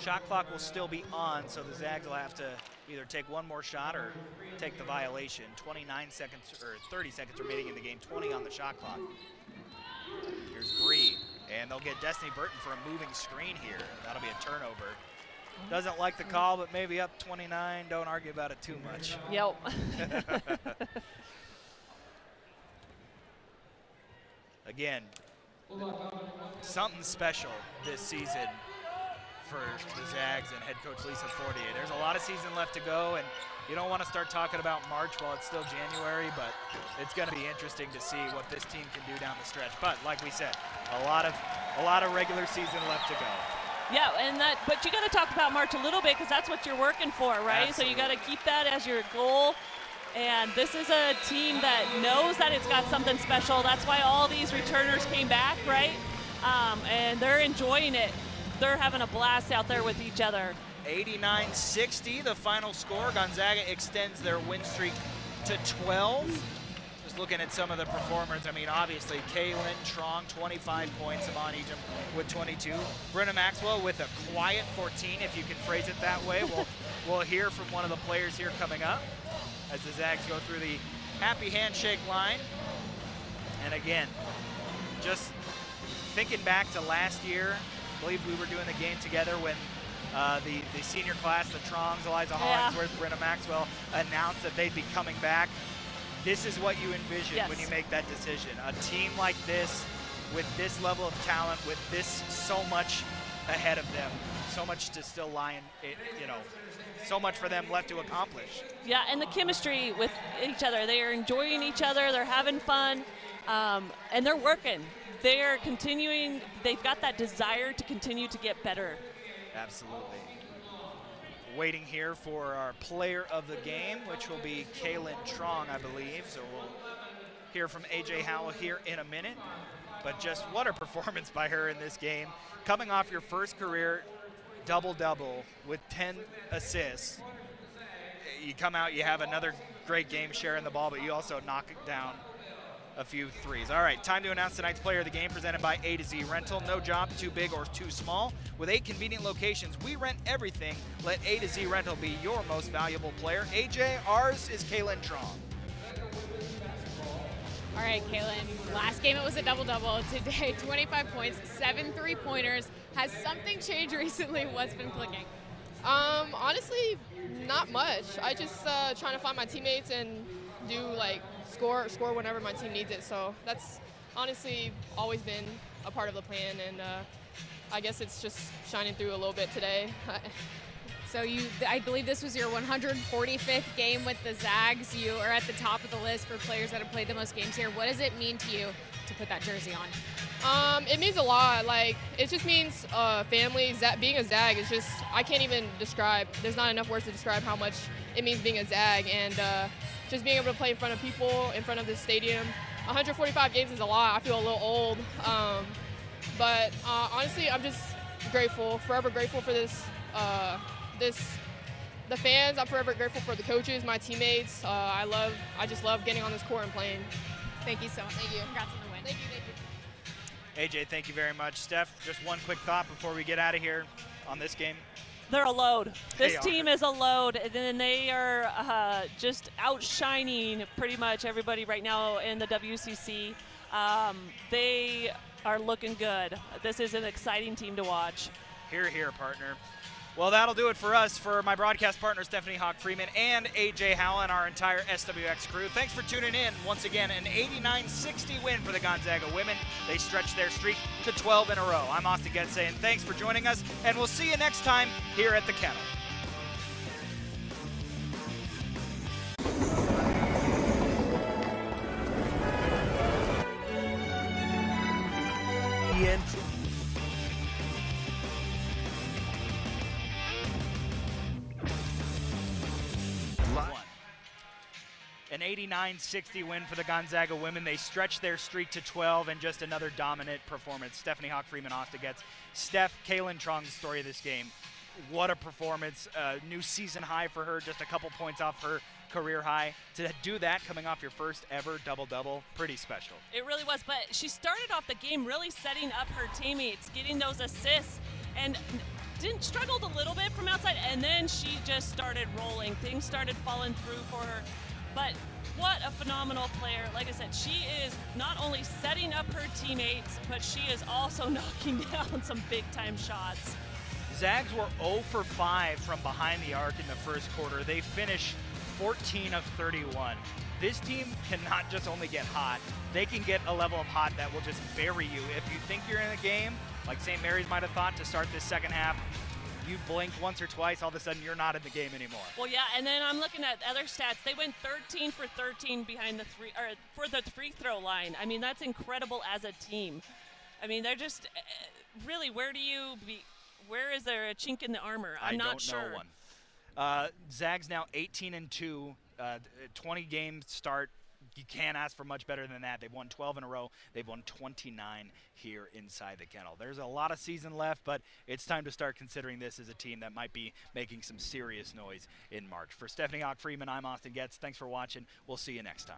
Shot clock will still be on, so the Zags will have to either take one more shot or take the violation. 29 seconds, or 30 seconds remaining in the game, 20 on the shot clock. Here's Bree, and they'll get Destiny Burton for a moving screen here. That'll be a turnover. doesn't like the call, but maybe up 29. Don't argue about it too much. Yep. Again, something special this season for the Zags and head coach Lisa Fortier. There's a lot of season left to go, and you don't want to start talking about March while it's still January, but it's going to be interesting to see what this team can do down the stretch. But like we said, a lot of regular season left to go. Yeah, but you got to talk about March a little bit because that's what you're working for, right? Absolutely. So you got to keep that as your goal. And this is a team that knows that it's got something special. That's why all these returners came back, right? And they're enjoying it. They're having a blast out there with each other. 89-60, the final score. Gonzaga extends their win streak to 12. Just looking at some of the performers, I mean, obviously, Kaylin Trong, 25 points, Amon Ejim with 22. Brenna Maxwell with a quiet 14, if you can phrase it that way. We'll hear from one of the players here coming up as the Zags go through the happy handshake line. And again, just thinking back to last year, I believe we were doing the game together when the senior class, the Trongs, Eliza Hollingsworth, Brenna Maxwell, announced that they'd be coming back. This is what you envision when you make that decision. A team like this, with this level of talent, with this so much ahead of them, so much to still lie in, so much for them left to accomplish. Yeah, and the chemistry with each other. They are enjoying each other. They're having fun, and they're working. They're continuing. They've got that desire to continue to get better. Absolutely. Waiting here for our player of the game, which will be Kaylin Trong, I believe. So we'll hear from AJ Howell here in a minute. But just what a performance by her in this game. Coming off your first career double-double with 10 assists. You come out, you have another great game sharing the ball, but you also knock it down a few threes. All right, time to announce tonight's player of the game, presented by A to Z Rental. No job too big or too small. With 8 convenient locations, we rent everything. Let A to Z Rental be your most valuable player. AJ, ours is Kaylin Trong. All right, Kaylin, last game it was a double-double. Today, 25 points, 7 three-pointers. Has something changed recently? What's been clicking? Honestly, not much. I just trying to find my teammates and do score whenever my team needs it. So that's honestly always been a part of the plan, and I guess it's just shining through a little bit today. So I believe this was your 145th game with the Zags. You are at the top of the list for players that have played the most games here. What does it mean to you to put that jersey on? It means a lot. It just means family. Being a Zag is just, I can't even describe. There's not enough words to describe how much it means being a Zag, and just being able to play in front of people, in front of this stadium. 145 games is a lot. I feel a little old, but honestly, I'm just grateful, forever grateful for this. The fans. I'm forever grateful for the coaches, my teammates. I just love getting on this court and playing. Thank you so much. Thank you. Congrats on the win. Thank you. AJ, thank you very much. Steph, just one quick thought before we get out of here on this game. They're a load. This They are. team is a load, and they are just outshining pretty much everybody right now in the WCC. They are looking good. This is an exciting team to watch. Hear, hear, partner. Well, that'll do it for us. For my broadcast partner, Stephanie Hawk-Freeman, and AJ Howell, and our entire SWX crew, thanks for tuning in. Once again, an 89-60 win for the Gonzaga women. They stretch their streak to 12 in a row. I'm Austin Getz saying thanks for joining us, and we'll see you next time here at the Kennel. An 89-60 win for the Gonzaga women. They stretch their streak to 12, and just another dominant performance. Stephanie Hawk-Freeman, Austin Getz. Steph, Kaylin Trong's story of this game. What a performance. New season high for her, just a couple points off her career high. To do that coming off your first ever double-double, pretty special. It really was, but she started off the game really setting up her teammates, getting those assists, and struggled a little bit from outside, and then she just started rolling. Things started falling through for her. But what a phenomenal player. Like I said, she is not only setting up her teammates, but she is also knocking down some big-time shots. Zags were 0 for 5 from behind the arc in the first quarter. They finished 14 of 31. This team cannot just only get hot. They can get a level of hot that will just bury you. If you think you're in a game, like St. Mary's might have thought to start this second half, you blink once or twice, all of a sudden you're not in the game anymore. Well, yeah, and then I'm looking at other stats. They went 13 for 13 behind the for the free throw line. I mean, that's incredible as a team. I mean, they're just really, where is there a chink in the armor? I'm not sure. I don't know one. Zags now 18-2, 20 game start. You can't ask for much better than that. They've won 12 in a row. They've won 29 here inside the kennel. There's a lot of season left, but it's time to start considering this as a team that might be making some serious noise in March. For Stephanie Hawk-Freeman, I'm Austin Getz. Thanks for watching. We'll see you next time.